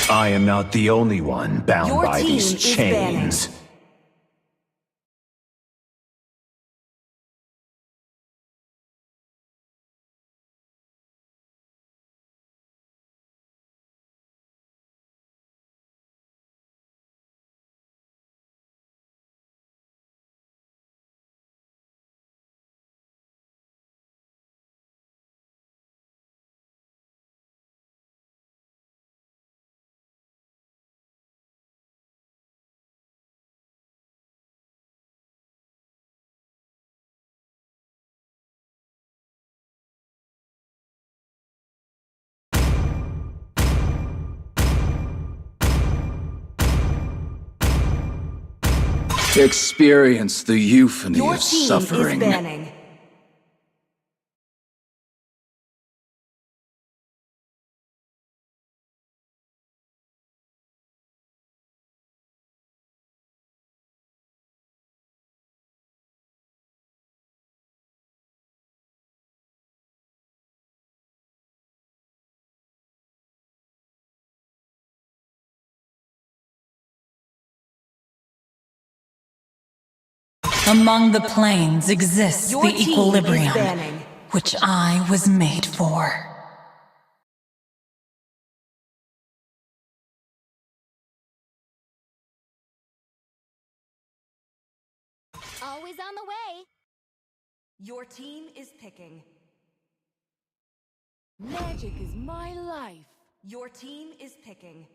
I am not the only one bound by these chains. Experience the euphony of suffering. Your team is banning. Among the planes exists the equilibrium, which I was made for. Always on the way. Your team is picking. Magic is my life. Your team is picking.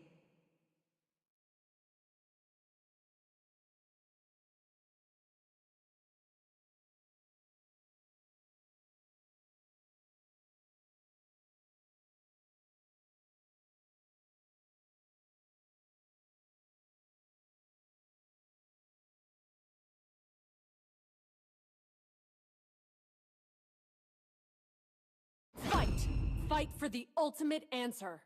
Fight! Fight for the ultimate answer.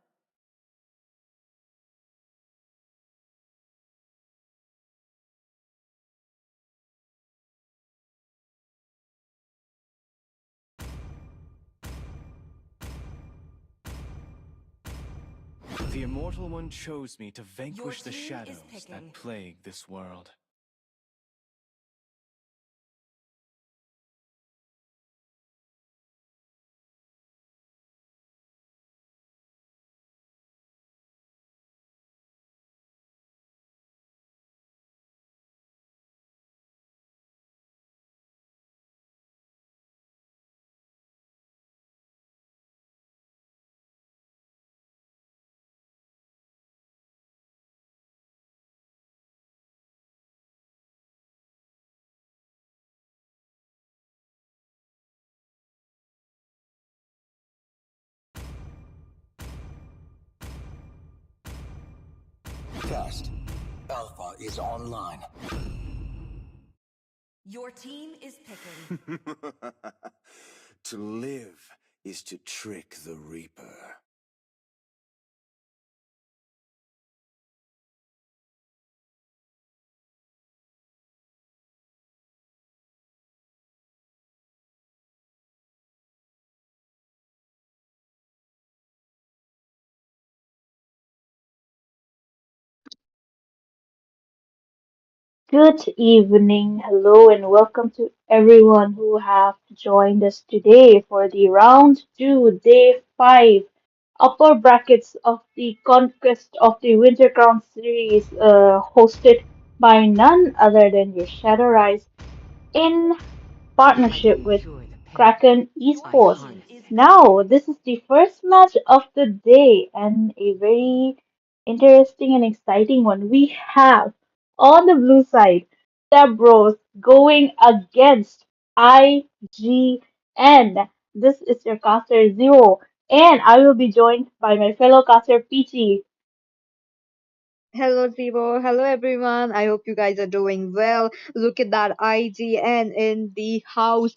The Immortal One chose me to vanquish the shadows that plague this world. Test. Alpha is online. Your team is picking. To live is to trick the Reaper. Good evening, hello, and welcome to everyone who have joined us today for the round two, day five, upper brackets of the Conquest of the Winter Crown series, hosted by none other than your Shadow Rise in partnership with Kraken Esports. Now, this is the first match of the day and a very interesting and exciting one. We have on the blue side Tabros going against IGN. This is your caster Zero, and I will be joined by my fellow caster Peachy. Hello, Zivo. Hello, everyone. I hope you guys are doing well. Look at that IGN in the house.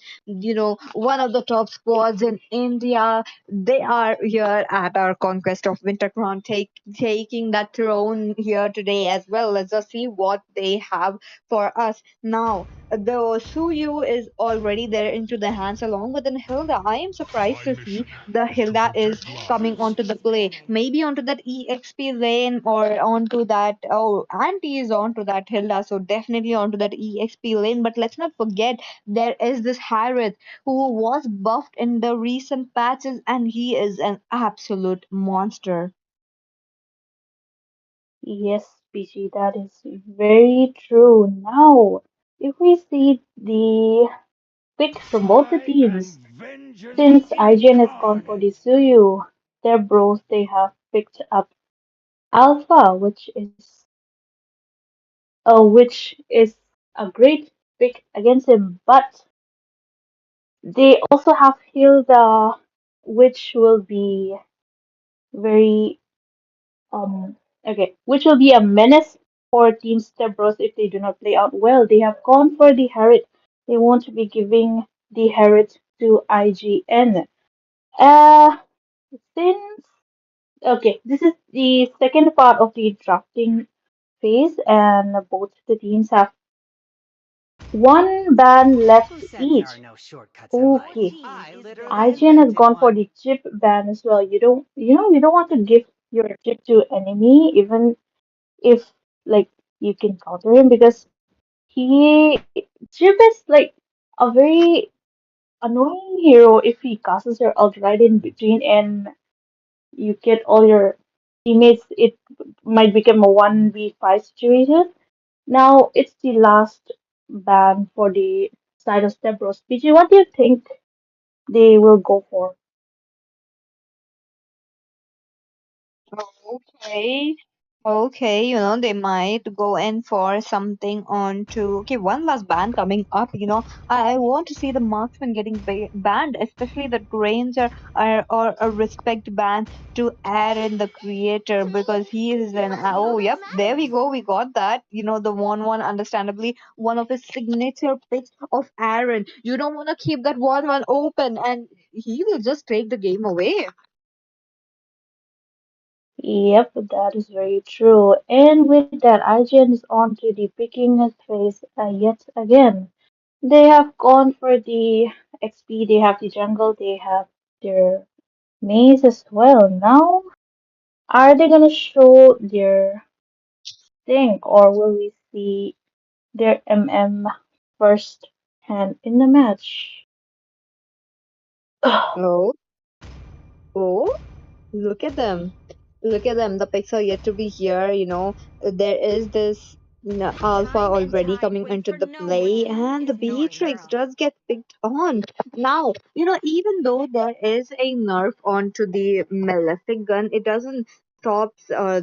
One of the top squads in India. They are here at our Conquest of Wintercrown, taking that throne here today as well. Let's just see what they have for us now. the Suyu is already there into the hands along with an Hilda. I am surprised to see the Hilda is coming Team onto the is play. banning. Maybe onto that EXP lane or onto that. Oh, Auntie is onto that Hilda, so definitely onto that EXP lane. But let's not forget there is this Harith who was buffed in the recent patches, and he is an absolute monster. Yes, PG, that is very true. Now, if we see the picks from both the teams, since IGN has gone for the Suyu, their bros, they have picked up Alpha, which is a great pick against him, but they also have Hilda, which will be very which will be a menace for Team Step Bros if they do not play out well. They have gone for the Herald. They won't be giving the Herald to IGN. Uh, since this is the second part of the drafting phase, and both the teams have one ban left Who said there are each. no shortcuts in Your life? Okay, team I is literally IGN has banning. invented gone for one. the chip ban as well. You don't want to give your chip to enemy, even if like you can counter him, because he chip is like a very annoying hero if he casts your ult right in between and you get all your teammates. It might become a 1v5 situation. Now it's the last ban for the side of Stebros. PG, what do you think they will go for? Okay. Okay, they might go in for something on to. Okay, one last ban coming up. I want to see the marksman getting banned, especially the ranger or a respect ban to add in the creator because he is an. Your Oh, yep, there we matters. go. We got that. The one, understandably, one of his signature picks of Aaron. You don't want to keep that one open, and he will just take the game away. Yep, that is very true. And with that, IGN is on to the picking phase yet again. They have gone for the XP, they have the jungle, they have their maze as well. Now, are they gonna show their thing, or will we see their first hand in the match? Oh, oh. Look at them. Look at them. The picks are yet to be here. There is this alpha Time and already tide coming wait into for the no one. play, Team and the is Beatrix picking. does get picked on. Now, even though there is a nerf onto the Malefic gun, it doesn't stop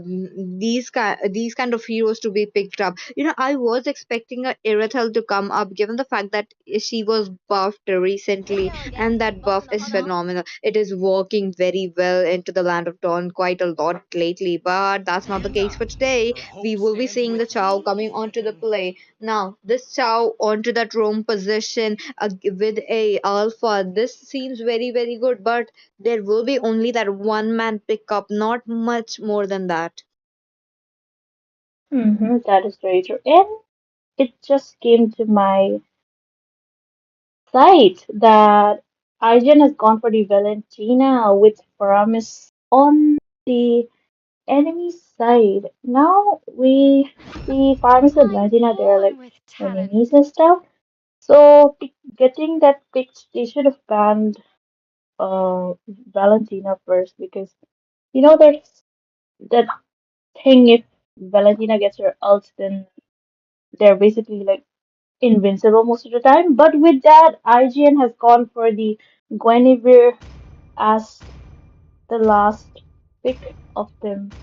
these kind of heroes to be picked up. I was expecting a Iratel to come up, given the fact that she was buffed recently, and that buff is phenomenal. It is working very well into the Land of Dawn quite a lot lately, but that's not the case for today. We will be seeing Your the Chow team is coming onto the picking. play. Now, this Chow onto that roam position with a alpha, this seems very, very good, but there will be only that one man pickup, not much more than that. That is very true. And it just came to my sight that Arjun has gone for the Valentina with Paramis on the enemy side. Now we see Paramis and I'm Valentina, they're like born with talent. enemies and stuff. So getting that picked, they should have banned Valentina first, because there's that thing, if Valentina gets her ult, then they're basically like invincible most of the time. But with that, IGN has gone for the Guinevere as the last pick of them.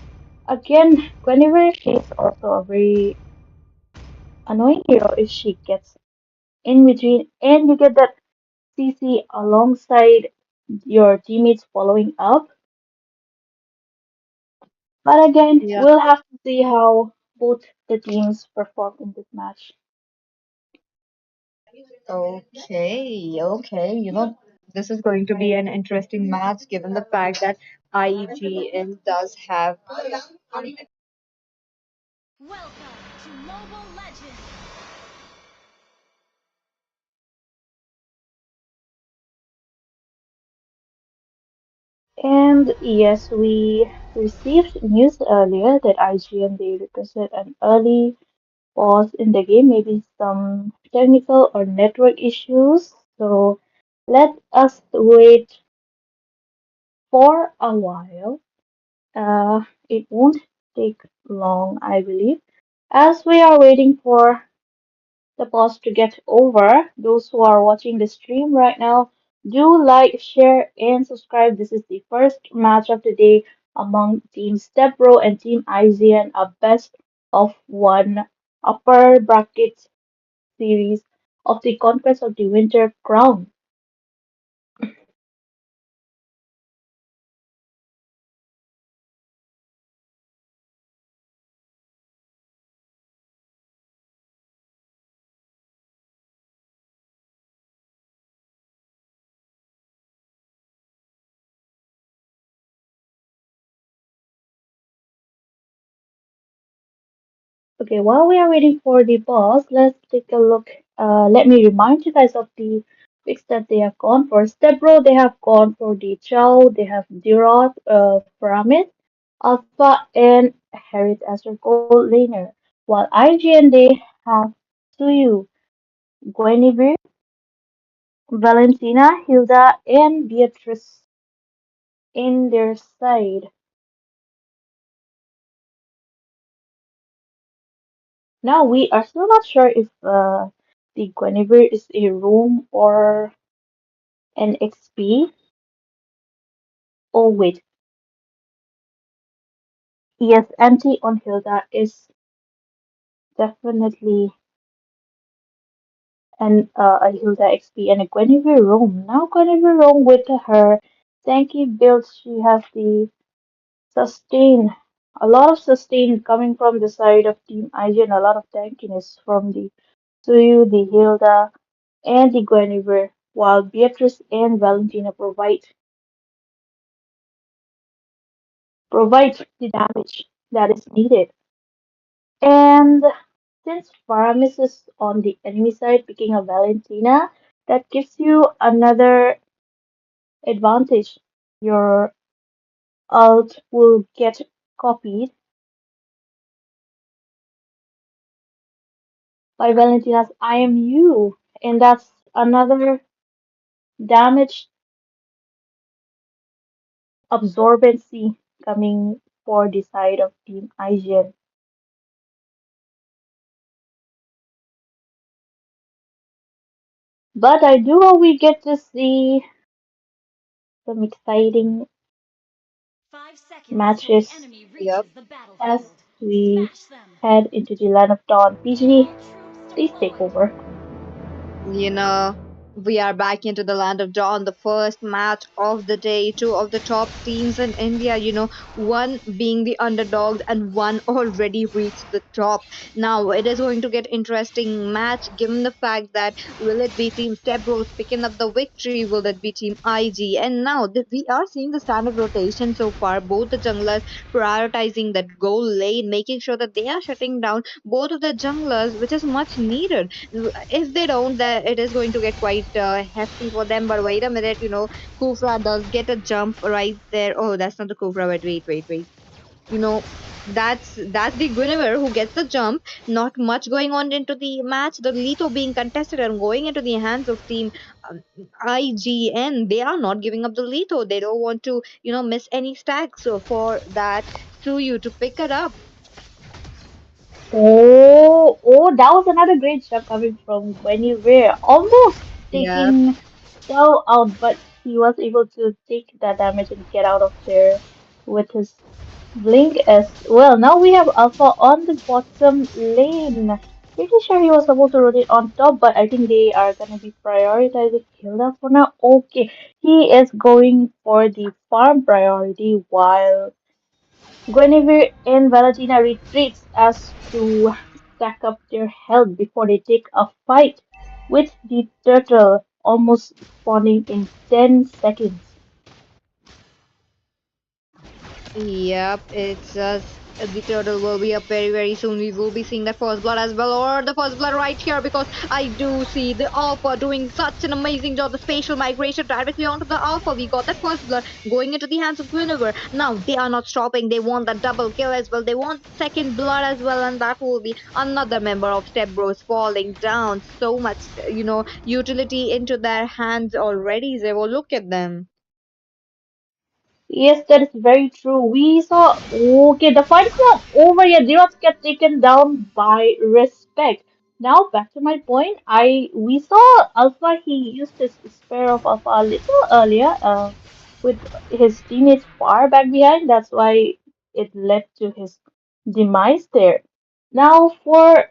Again, Guinevere is also a very annoying hero if she gets in between, and you get that CC alongside your teammates following up. But again, Yeah. we'll have to see how both the teams perform in this match. Okay, okay. This is going to be an interesting match given the fact that IGN does have. Welcome to Mobile Legends! And yes, we received news earlier that IGN they requested an early pause in the game, maybe some technical or network issues. So let us wait for a while. It won't take long, I believe. As we are waiting for the pause to get over, those who are watching the stream right now, do like, share, and subscribe. This is the first match of the day among Team Stepbro and Team IZN, a best of one upper bracket series of the Conquest of the Winter Crown. Okay, while we are waiting for the boss, let's take a look. Let me remind you guys of the picks that they have gone for. Stepbro, they have gone for the Chow, they have Dirot, Pyramid, Alpha, and Harriet as their gold laner. While IGN, they have Suyu, Guinevere, Valentina, Hilda, and Beatrice in their side. Now, we are still not sure if the Guinevere is a room or an XP. Oh, wait. Yes, empty on Hilda is definitely a Hilda XP and a Guinevere room. Now, Guinevere room with her tanky build, she has the sustain. A lot of sustain coming from the side of Team IG and a lot of tankiness from the Suyu, the Hilda, and the Guinevere, while Beatrice and Valentina provide the damage that is needed. And since Faramis is on the enemy side picking a Valentina, that gives you another advantage. Your ult will get copied by Valentina's I am you, and that's another damage absorbency coming for the side of Team IGN. But I do hope we get to see some exciting 5 seconds till the matches enemy Yep. reaches the as battlefield. we Smash them. head into the land of dawn. PG, All troops please take deployed. over. You know, we are back into the land of dawn, the first match of the day. Two of the top teams in India, one being the underdogs and one already reached the top. Now it is going to get interesting match given the fact that will it be Team Stepbros picking up the victory? Will it be Team IG? And now that we are seeing the standard rotation so far, both the junglers prioritizing that goal lane, making sure that they are shutting down both of the junglers, which is much needed. If they don't, that it is going to get quite hefty for them. But wait a minute, Kufra does get a jump right there. Oh, that's not the Kufra, but wait. You know, that's the Guinevere who gets the jump. Not much going on into the match. The Lito being contested and going into the hands of team um, IGN. They are not giving up the Lito. They don't want to, miss any stacks for that Suyu to pick it up. That was another great shot coming from Guinevere. Almost Yeah. taking Xiao out, but he was able to take that damage and get out of there with his blink as well. Now we have Alpha on the bottom lane. Pretty sure he was supposed to rotate on top, but I think they are gonna be prioritizing Hilda for now. Okay, he is going for the farm priority while Guinevere and Valentina retreats as to stack up their health before they take a fight with the turtle almost spawning in 10 seconds. Yep, it's us. The turtle will be up very, very soon. We will be seeing the first blood as well, or the first blood right here, because I do see the Alpha doing such an amazing job. The spatial migration directly onto the Alpha. We got that first blood going into the hands of Guinevere. Now they are not stopping. They want that double kill as well. They want second blood as well, and that will be another member of Step Bros falling down. So much, utility into their hands already. They will look at them. Yes, that is very true. We saw, okay, the fight is not over yet. Zeros get taken down by respect. Now back to my point. We saw Alpha. He used his spare of Alpha a little earlier, with his teammates far back behind. That's why it led to his demise there. Now for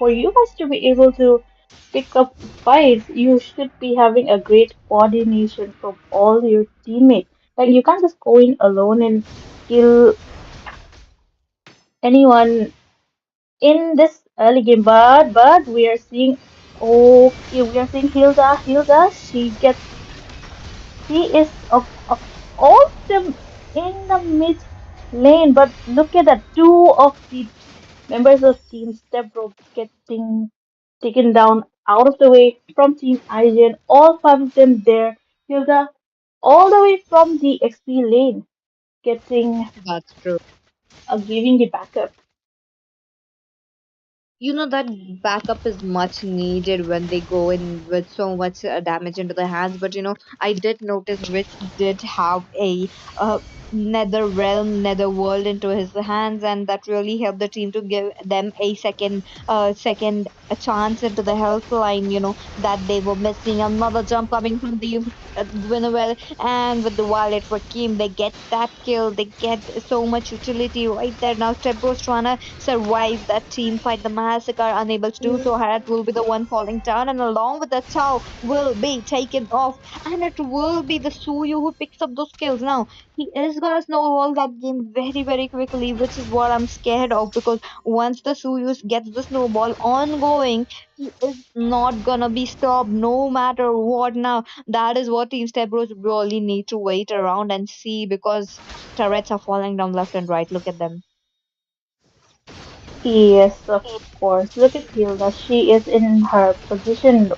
you guys to be able to pick up fights, you should be having a great coordination from all your teammates. Like you can't just go in alone and kill anyone in this early game. But we are seeing, okay, we are seeing Hilda. Hilda, she is of all of them in the mid lane. But look at that, two of the members of Team Stepbro getting taken down out of the way from Team IGN. All five of them there. Hilda, all the way from the XP lane, getting That's true. giving the backup. That backup is much needed when they go in with so much damage into the hands. But I did notice Rich did have a nether realm, nether world into his hands, and that really helped the team to give them a second a chance into the health line, that they were missing. Another jump coming from the Winnowell, and with the Violet for Kim, they get that kill. They get so much utility right there. Now Stepbro's trying to survive that team fight. The Massacre are unable to do so. Harat will be the one falling down, and along with the Chow will be taken off, and it will be the Suyu who picks up those kills. Now he is gonna snowball that game very, very quickly, which is what I'm scared of, because once the Suyus gets the snowball ongoing, he is not gonna be stopped no matter what. Now that is what Team Step Bros really need to wait around and see, because turrets are falling down left and right. Look at them. Yes, of course. Look at Hilda. She is in her position,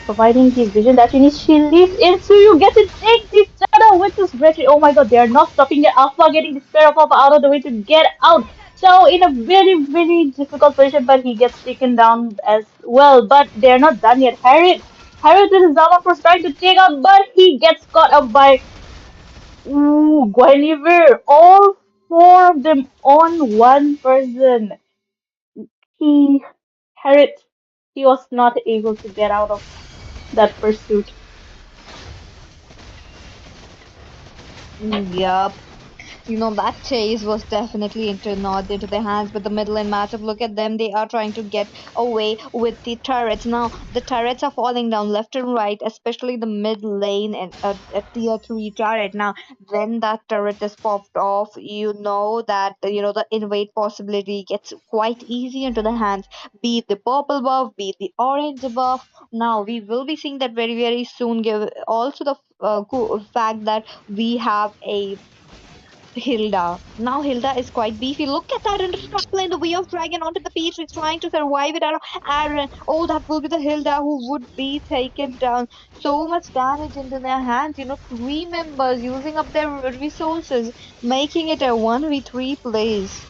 providing the vision that she needs. She leaps into you, get to take the shadow with this wretched. Oh my god, they are not stopping the Alpha, getting the spare of Alpha out of the way to get out. So in a very, very difficult position, but he gets taken down as well. But they're not done yet. Harriet is down, of course, trying to take out, but he gets caught up by Guinevere. All four of them on one person. He Harriet, he was not able to get out of that pursuit. Yup. That chase was definitely not into their hands, but the middle lane matchup, look at them. They are trying to get away with the turrets. Now the turrets are falling down left and right, especially the mid lane and a tier 3 turret. Now when that turret is popped off, you know that the invade possibility gets quite easy into the hands, be it the purple buff, be it the orange buff. Now we will be seeing that very, very soon. Give also the fact that we have a Hilda. Now Hilda is quite beefy. Look at that into the top lane, the way of dragon onto the beach. He's trying to survive it. Aaron. Oh, that will be the Hilda who would be taken down. So much damage into their hands. Three members using up their resources, making it a 1v3 place.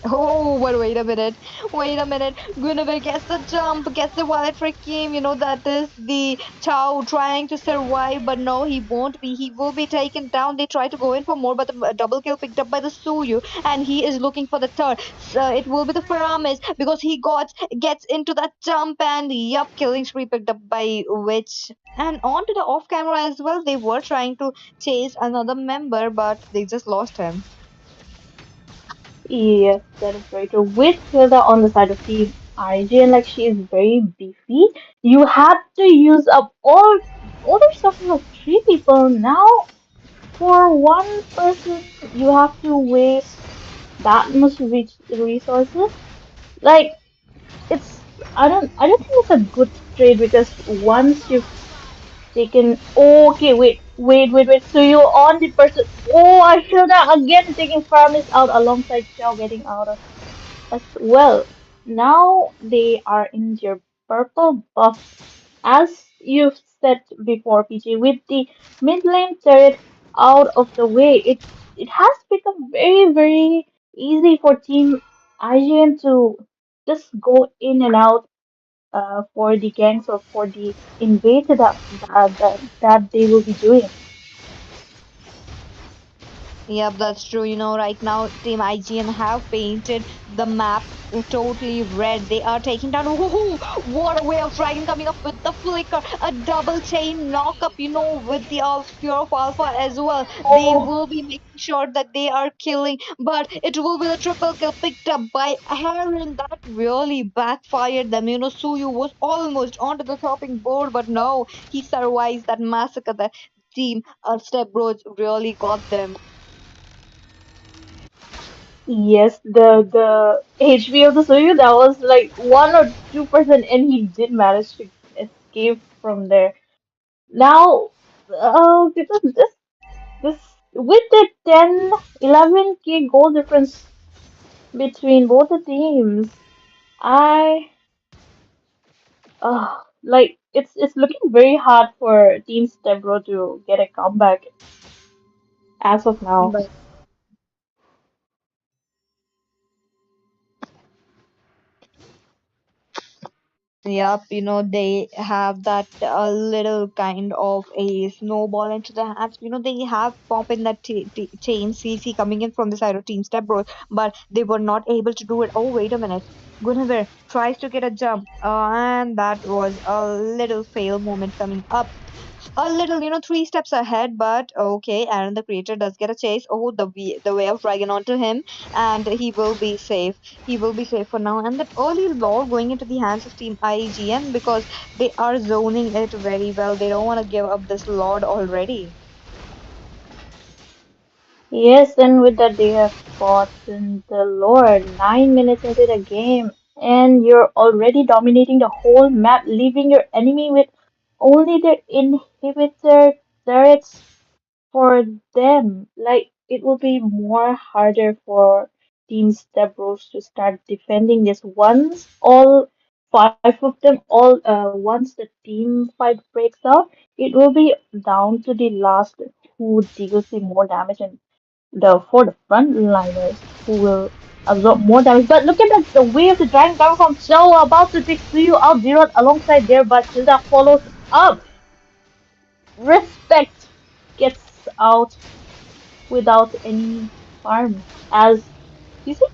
Oh, but wait a minute. Wait a minute. Guinevere gets the jump, gets the wallet for Kim. That is the Chow trying to survive, but no, he won't be. He will be taken down. They try to go in for more, but the double kill picked up by the Suyu, and he is looking for the third. So it will be the Faramis, because he gets into that jump, and yup, killing spree picked up by Witch. And on to the off camera as well. They were trying to chase another member, but they just lost him. Yes, that is very true. With Hilda on the side of Team IGN, like she is very beefy, you had to use up all the resources of three people. Now, for one person, you have to waste that much resources. Like I don't think it's a good trade because once you've taken, okay, wait. Wait. So you on the person. Oh, I feel that again taking Farmis out alongside Xiao getting out of as well. Now they are in your purple buff. As you've said before, PG, with the mid lane turret out of the way, it has become very easy for Team IGN to just go in and out for the ganks or for the invade that they will be doing. Yep, that's true. Right now, Team IGN have painted the map totally red. They are taking down. Woohoo! What a way of dragon coming up with the flicker. A double chain knock up, with the Sphere of Alpha as well. They Oh, will be making sure that they are killing, but it will be the triple kill picked up by Aaron. That really backfired them. Suyu was almost onto the chopping board, but no, he survives that massacre. The team Step Bros really got them. yes, the HP of the Suyu that was like 1 or 2%, and he did manage to escape from there. Now, because this with the 10-11K goal difference between both the teams, I like it's looking very hard for Team Stebro to get a comeback as of now. Yep, they have that little kind of a snowball into the hands. They have pump in that chain CC coming in from the side of Team Step Bros, but they were not able to do it. Oh, wait a minute. Guinevere tries to get a jump, and that was a little fail moment coming up a little, 3 steps ahead, but okay. Aaron the creator does get a chase. Oh, the way of dragon onto him, and he will be safe. He will be safe for now. And that early lore going into the hands of Team IGN because they are zoning it very well. They don't want to give up this lord already. Yes, and with that they have gotten the Lord 9 minutes into the game, and you're already dominating the whole map, leaving your enemy with only their inhibitor turrets for them. Like it will be more harder for Team Stebros to start defending this once all five of them once the team fight breaks out, it will be down to the last who deals the more damage and the frontliners who will absorb more damage. But look at the way of the dragon coming from Joe about to take Suyu out zero alongside there, but Hilda follows up. Respect gets out without any harm. As you see,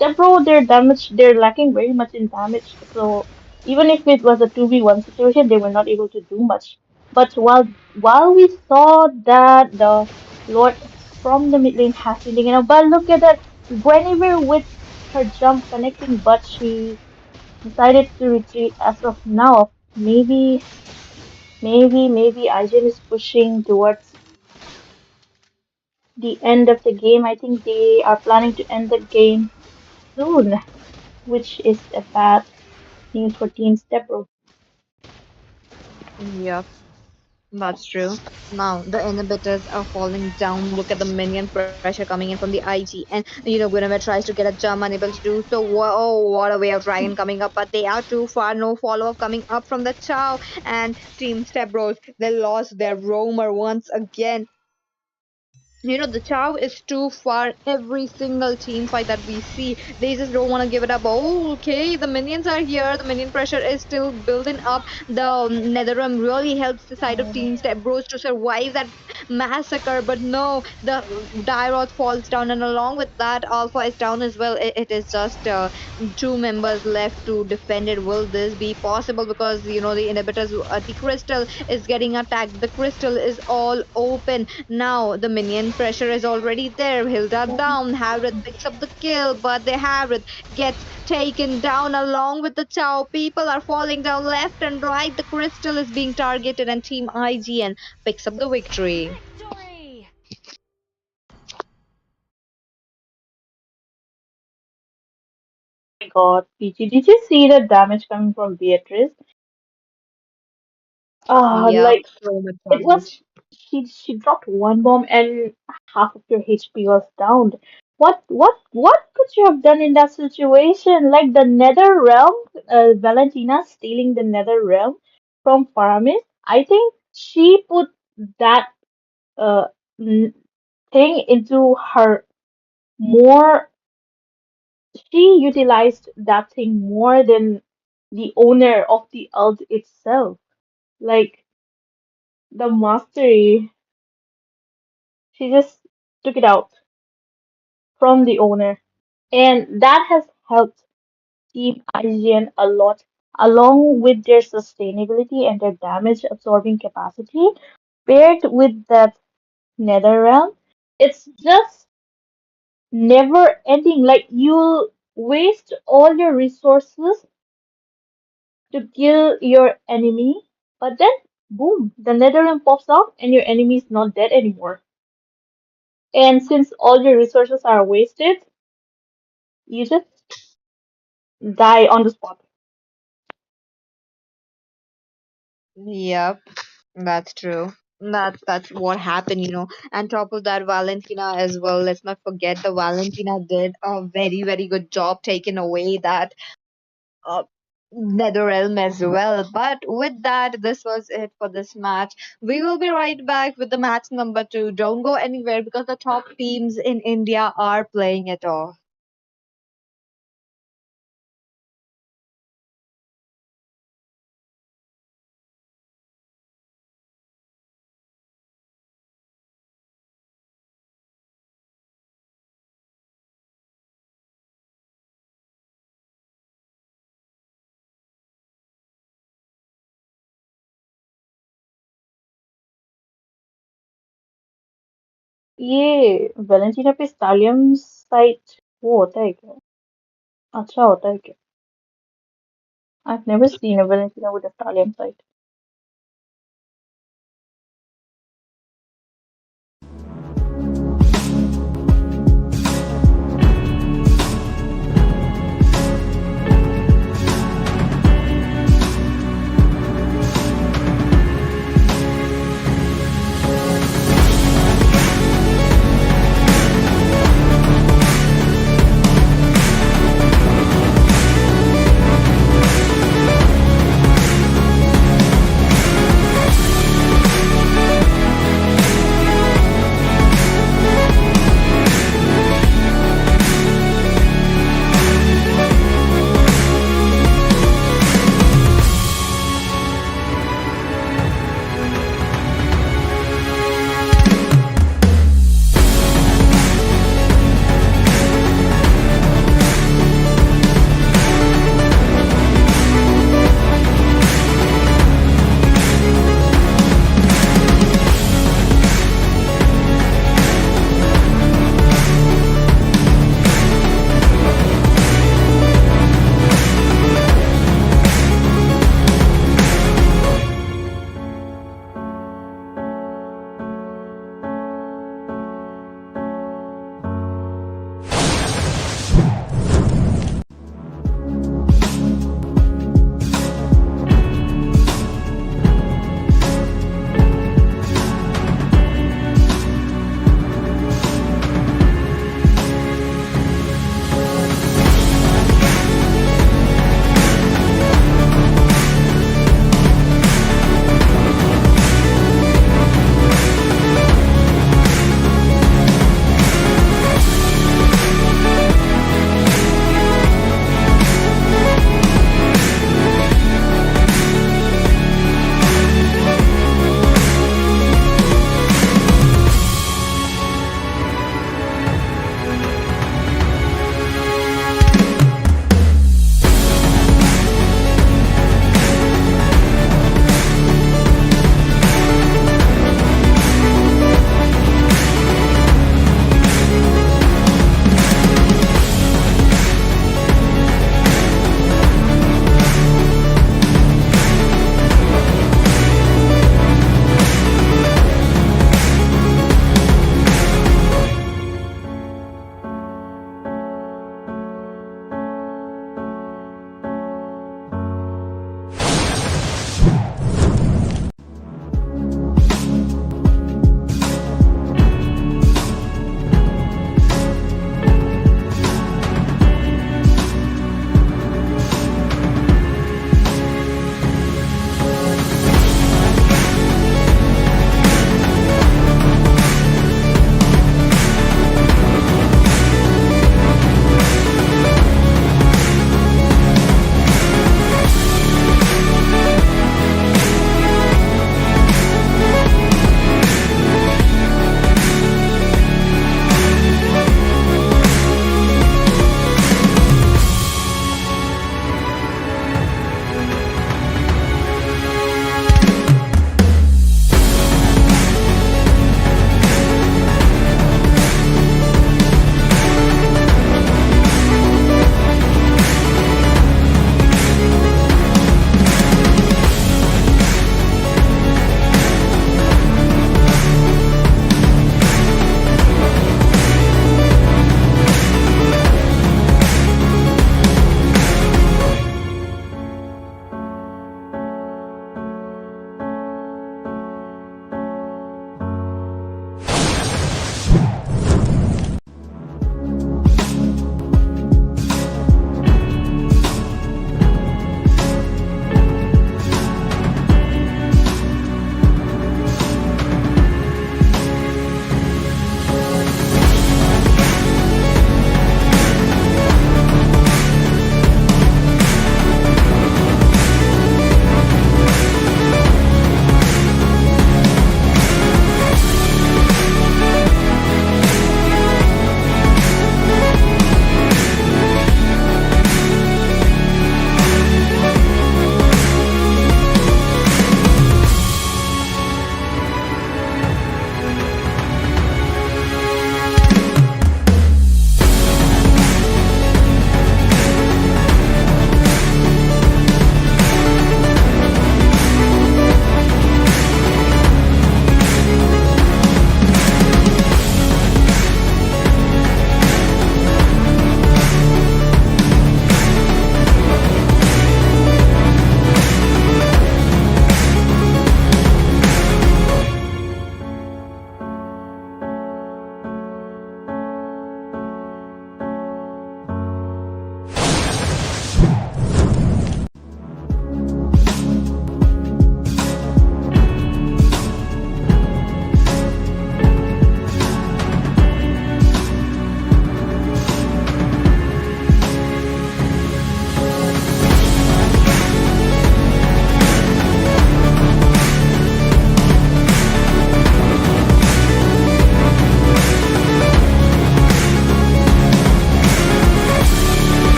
Tempro, they're lacking very much in damage. So even if it was a 2v1 situation, they were not able to do much. But while we saw that the Lord from the mid lane has been taken out, but look at that, Guinevere with her jump connecting, but she decided to retreat as of now. Maybe Arjun is pushing towards the end of the game. I think they are planning to end the game soon, which is a bad news for Team Stepbro. Yep, that's true. Now the inhibitors are falling down. Look at the minion pressure coming in from the IG, and Guinevere tries to get a jump, unable to do so. Oh, what a way of dragon coming up, but they are too far. No follow up coming up from the Chow and Team Step Bros. They lost their roamer once again. The Chow is too far. Every single team fight that we see, they just don't want to give it up. Oh, okay, the minions are here. The minion pressure is still building up. The Netherrealm really helps the side of Team Step Bros to survive that massacre. But no, the Dairoth falls down, and along with that, Alpha is down as well. It is just two members left to defend it. Will this be possible? Because the inhibitors, the crystal is getting attacked. The crystal is all open now. The minion pressure is already there. Hilda down. Harith picks up the kill, but the Harith gets taken down along with the Chow. People are falling down left and right. The crystal is being targeted, and Team IGN picks up the victory. Victory! My God, PG, did you see the damage coming from Beatrice? Yep, Like so much it was damage. she dropped one bomb and half of your HP was down. What could you have done in that situation? Like the Nether Realm, Valentina stealing the Nether Realm from Faramis. I think she put that uh n- thing into her more. She utilized that thing more than the owner of the ult itself. Like the mastery, she just took it out from the owner. And that has helped Team IGN a lot, along with their sustainability and their damage absorbing capacity, paired with that Nether Realm. It's just never ending. Like you'll waste all your resources to kill your enemy, but then boom, the Nether Realm pops out and your enemy is not dead anymore. And since all your resources are wasted, you just die on the spot. Yep, that's true. That's what happened. And top of that, Valentina as well. Let's not forget the Valentina did a very, very good job taking away that uh, Nether Realm as well. But with that, this was it for this match. We will be right back with the match number two. Don't go anywhere because the top teams in India are playing it off. ये Valentina पे स्टालियम site वो होता है क्या? अच्छा होता है क्या? I've never seen a Valentina with a stallion site.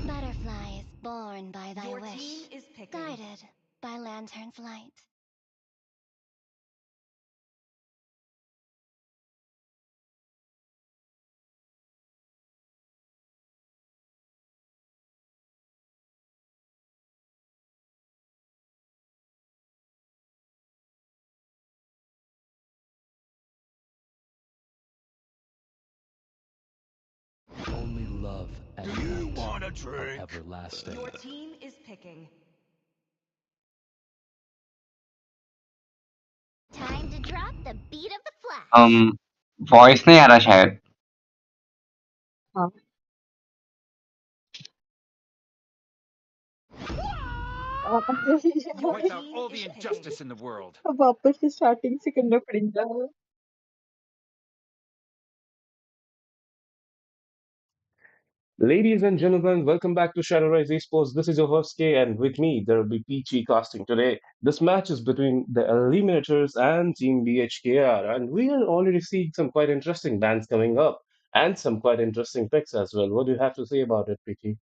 Butterflies born by thy Your wish, team is picking. Guided by lantern's light. Only love and Do you light want a are drink? everlasting. Your team is picking. Time to drop the beat of the flash. Voice नहीं आ रहा शायद। हाँ, Your Wipe out team all is the picking. injustice in the world. अब वापस से starting से करना पड़ेगा। Ladies and gentlemen, welcome back to Shadow Rise Esports. This is your host K, and with me there will be Peachy casting today. This match is between the Eliminators and Team BHKR, and we are already seeing some quite interesting bands coming up and some quite interesting picks as well. What do you have to say about it, Peachy?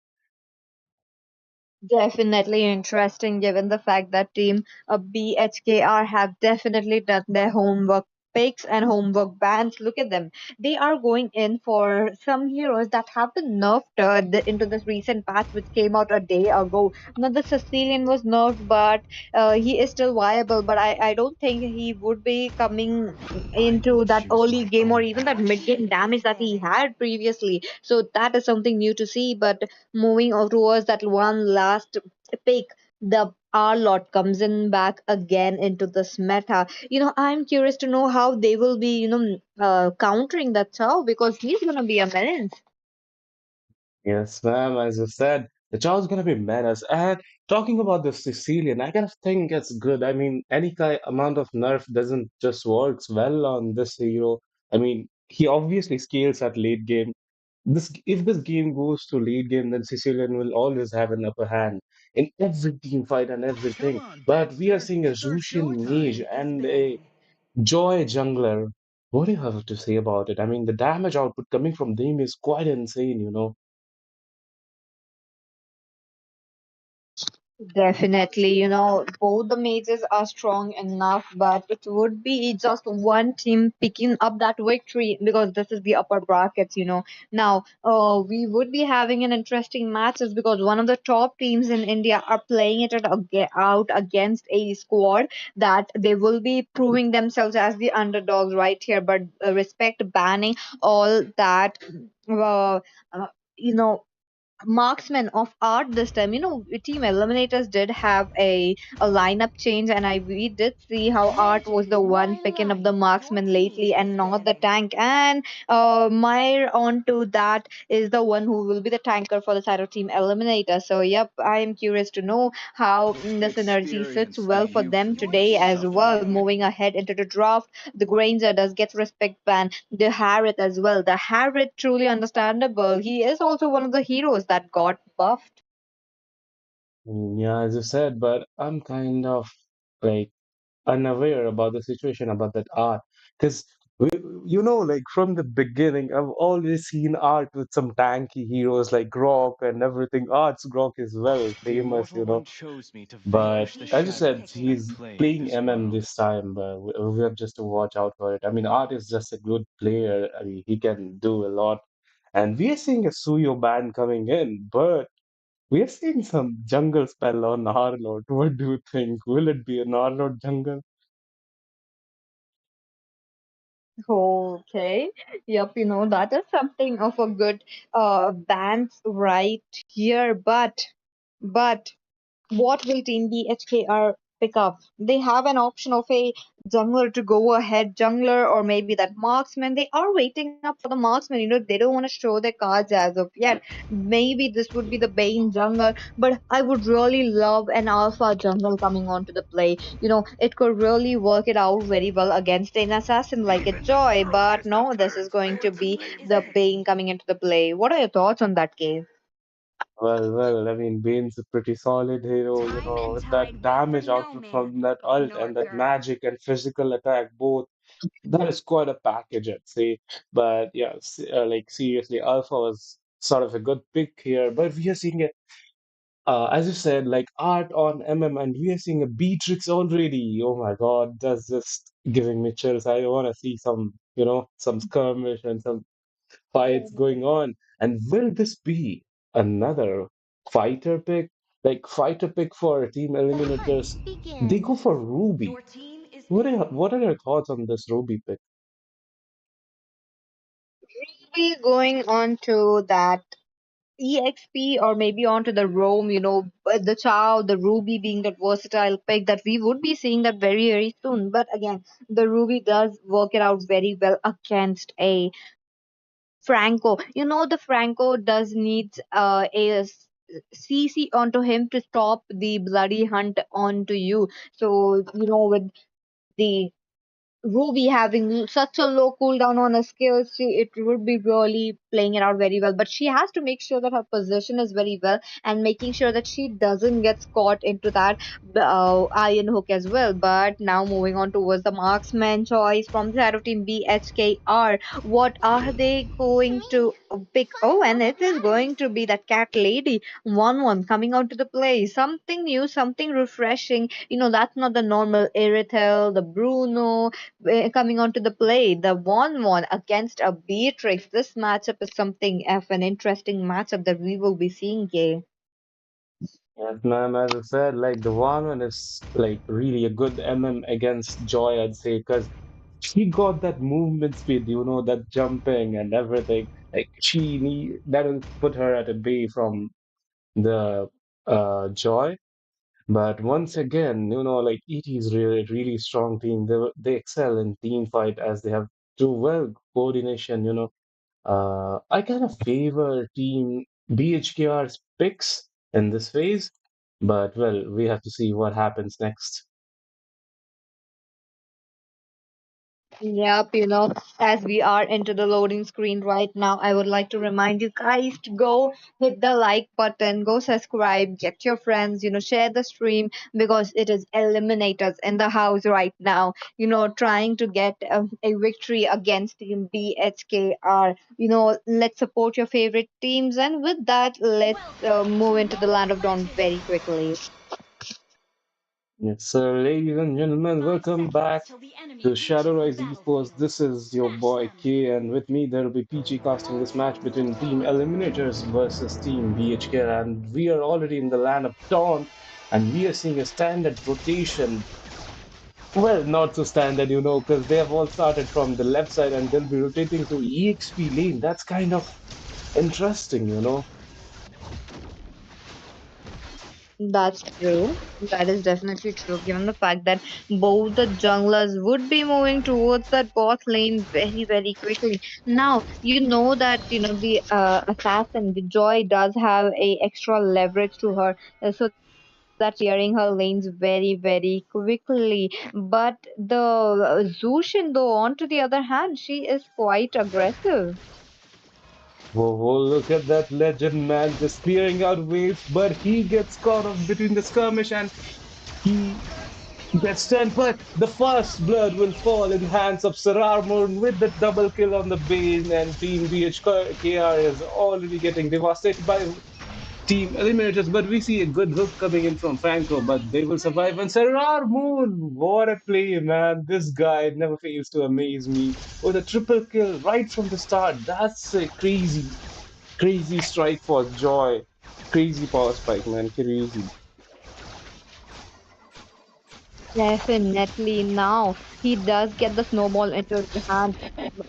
Definitely interesting given the fact that team BHKR have definitely done their homework picks and homework bans. Look at them. They are going in for some heroes that have been nerfed into this recent patch which came out a day ago. Now the Sicilian was nerfed, but he is still viable. But I don't think he would be coming I will into that choose early my game or own even that path. mid game Team is damage that he banning. had previously. So that is something new to see. But moving on towards that one last pick, the R lot comes in back again into this meta. I'm curious to know how they will be, countering that Chow because he's gonna be a menace. Yes, ma'am. As you said, the child's gonna be menace. And talking about the Sicilian, I kind of think it's good. I mean, any kind amount of nerf doesn't just works well on this hero. I mean, he obviously scales at late game. This if this game goes to late game, then Sicilian will always have an upper hand in every team fight and Come everything. on, But we are Dexter. seeing a Start Zushin Your mage showtime. team is and a banning. Joy jungler. What do you have to say about it? I mean, the damage output coming from them is quite insane. Definitely, both the mages are strong enough, but it would be just one team picking up that victory because this is the upper brackets. Now, we would be having an interesting matches because one of the top teams in India are playing out against a squad that they will be proving themselves as the underdogs right here, but respect banning all that. Uh, uh, you know marksman of art this time. Team eliminators did have a lineup change, and we did see how art Magic was is the one my picking up the life. Your marksman team lately is and not the banning. tank. And Meyer onto that is the one who will be the tanker for the side of team eliminator. So yep, I am curious to know how the synergy fits Experience the well for youth them of Your today team as is well. suffering. banning. Moving ahead into the draft, the Granger does get respect ban. The Harriet as well. The Harriet truly understandable. He is also one of the heroes that got buffed. Yeah, as you said, but I'm kind of like unaware about the situation about that art because like from the beginning I've always seen art with some tanky heroes like Grok and everything. Art's Grok is well The famous. Immortal One chose me to Your But vanquish the team as you is said, shadows that picking. he's plague playing this MM world. this time. We have just to watch out for it. I mean, Art is just a good player. I mean, he can do a lot. And we are seeing a Suyo ban coming in, but we are seeing some jungle spell on Harlot. What do you think? Will it be an Harlot jungle? Okay. Yep, that is something of a good balance right here. But what will Team BHKR pick up? They have an option of a jungler to go ahead, jungler or maybe that marksman. They are waiting up for the marksman. They don't want to show their cards as of yet. Maybe this would be the Bane jungler, but I would really love an alpha jungle coming onto the play. It could really work it out very well against an assassin like a Even the Joy, but strongest of no, this is parents going fail to to be Team blame is the me. Bane picking. coming into the play. What are your thoughts on that, Cave? Well, I mean, Bane's a pretty solid hero, Time and with that tide wait for damage no output man, from that ult nor and that girl. magic and physical attack both. That is quite a package, I'd say. But yeah, like seriously, Alpha was sort of a good pick here, but we are seeing a as you said, like art on and we are seeing a Beatrix already. Oh my God, that's just giving me chills. I want to see some, some skirmish and some fights going on. And will this be another fighter pick? Like fighter pick for Team The hunt Eliminators? They go begins. for Ruby. Your team is picking. What are your thoughts on this Ruby pick? Be going on to that EXP or maybe onto the Rome, but the Chow, the Ruby being that versatile pick that we would be seeing that very, very soon. But again, the Ruby does work it out very well against a Franco. The Franco does need CC onto him to stop the bloody hunt onto you. So, with the Ruby having such a low cooldown on her skills, it would be really playing it out very well. But she has to make sure that her position is very well and making sure that she doesn't get caught into that iron hook as well. But now moving on towards the marksman choice from the side of team BHKR. What are they going to pick? Oh, and it is going to be that cat lady 1-1 coming out to the play. Something new, something refreshing. That's not the normal Irithel, the Bruno coming onto the play. The 1-1 against a Beatrix. This matchup is something of an interesting matchup that we will be seeing here. Yes, ma'am. As I said, like the one is like really a good against Joy, I'd say, because she got that movement speed, that jumping and everything. Like that'll put her at a bay from the Joy. But once again, like ET is really really strong team. They excel in team fight as they have do well coordination. I kind of favor team BHKR's picks in this phase, but well, we have to see what happens next. Yep, as we are into the loading screen right now, I would like to remind you guys to go hit the like button, go subscribe, get your friends, share the stream because it is eliminators in the house right now, trying to get a victory against Team BHKR. Let's support your favorite teams, and with that, let's move into the land of Dawn very quickly. Yes, sir, ladies and gentlemen, 5 welcome back seconds till the enemy to Shadow reaches the Rise Esports. battlefield. This is your Smash boy them. K, and with me there will be PG casting this match between Team Eliminators versus Team BHK, and we are already in the land of Dawn, and we are seeing a standard rotation. Well, not so standard, because they have all started from the left side and they'll be rotating to EXP lane. That's kind of interesting. That's true. That is definitely true, given the fact that both the junglers would be moving towards that bot lane very, very quickly. Now, you know that, the assassin, the Joy, does have a extra leverage to her, so that clearing her lanes very, very quickly. But the Zushin, though, on to the other hand, she is quite aggressive. Whoa, whoa, look at that legend, man, just clearing out waves, but he gets caught up between the skirmish and he gets turned. But the first blood will fall in the hands of Sir Armor with the double kill on the base, and Team BHKR is already getting devastated by Team Eliminators, but we see a good hook coming in from Franco, but they will survive. And Sarrar Moon, what a play, man. This guy never fails to amaze me with a triple kill right from the start. That's a crazy, crazy strike for Joy. Crazy power spike, man. Crazy. Definitely now he does get the snowball into his hand,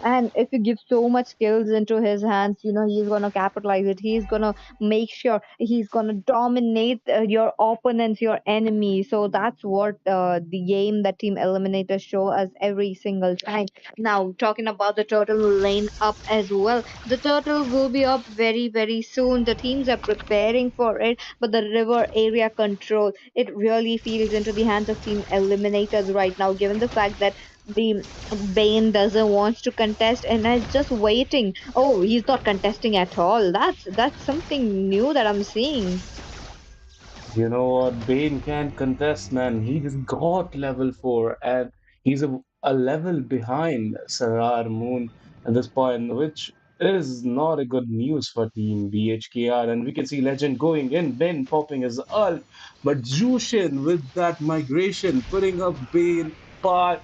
and if you give so much skills into his hands, he's gonna capitalize it. He's gonna make sure he's gonna dominate your opponents, your enemy. So that's what the game that Team Eliminator show us every single time. Now talking about the turtle lane up as well, the turtle will be up very very soon. The teams are preparing for it, but the river area control, it really feels into the hands of Team Eliminators right now, given the fact that the Bane doesn't want to contest and is just waiting. Oh, he's not contesting at all. That's something new that I'm seeing. You know what? Bane can't contest, man. He just got level 4, and he's a level behind Sarrar Moon at this point, which is not a good news for Team BHKR. And we can see Legend going in, Ben popping his ult, but Jushin with that migration, putting up Bane, but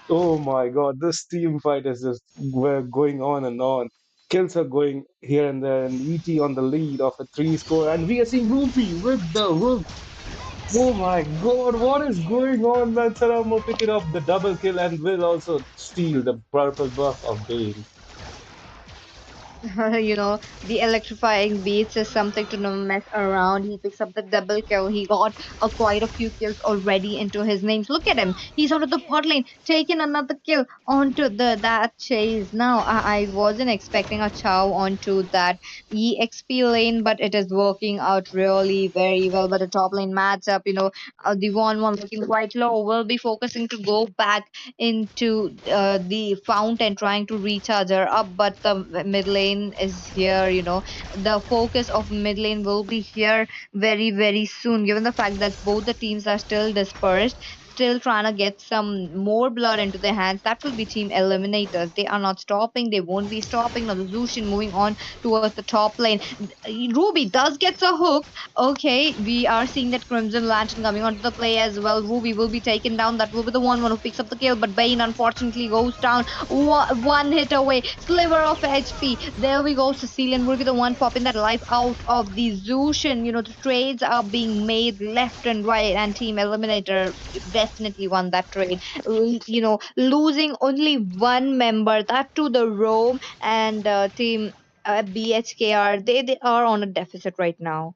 oh my god, this team fight is just we're going on and on. Kills are going here and there, and ET on the lead of a three score, and we are seeing Ruby with the hook. Oh my god, what is going on, man? Saramo picking up the double kill and will also steal the purple buff of Bane. The electrifying beats is something to no mess around. He picks up the double kill. He got quite a few kills already into his names. Look at him. He's out of the pot lane, taking another kill onto the that chase. Now, I wasn't expecting a chow onto that EXP lane, but it is working out really very well. But the top lane matchup, the one looking quite low, will be focusing to go back into the fountain trying to recharge her up, but the mid lane is here. The focus of mid lane will be here very very soon, given the fact that both the teams are still dispersed, still trying to get some more blood into their hands. That will be team eliminators. They are not stopping, they won't be stopping. Now the Zushin moving on towards the top lane. Ruby does get a hook. Okay, we are seeing that Crimson Lantern coming onto the play as well. Ruby will be taken down. That will be the one who picks up the kill, but Bane unfortunately goes down. One hit away, sliver of HP. There we go. Sicilian will be the one popping that life out of the Zushin. The trades are being made left and right, and Team Eliminator definitely won that trade. Losing only one member, that to the Rome, and Team BHKR, they are on a deficit right now.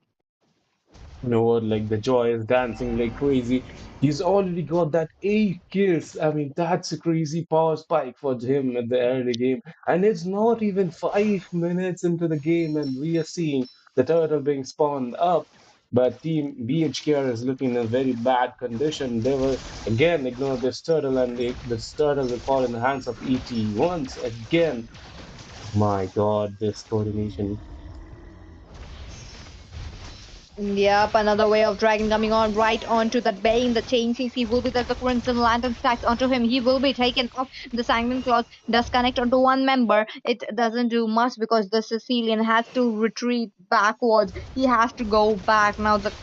You know what? Like the joy is dancing like crazy. He's already got that 8 kills. I mean, that's a crazy power spike for him at the early game. And it's not even 5 minutes into the game, and we are seeing the turtle being spawned up. But Team BHKR is looking in a very bad condition. They will again ignore this turtle, and this turtle will fall in the hands of ET once again. My God, this coordination. Yep, another way of dragon coming on right onto that Bane. The chain CC will be there. The Crimson Lantern stacks onto him. He will be taken off. The Sanguine Claws does connect onto one member. It doesn't do much because the Sicilian has to retreat backwards. He has to go back. Now, the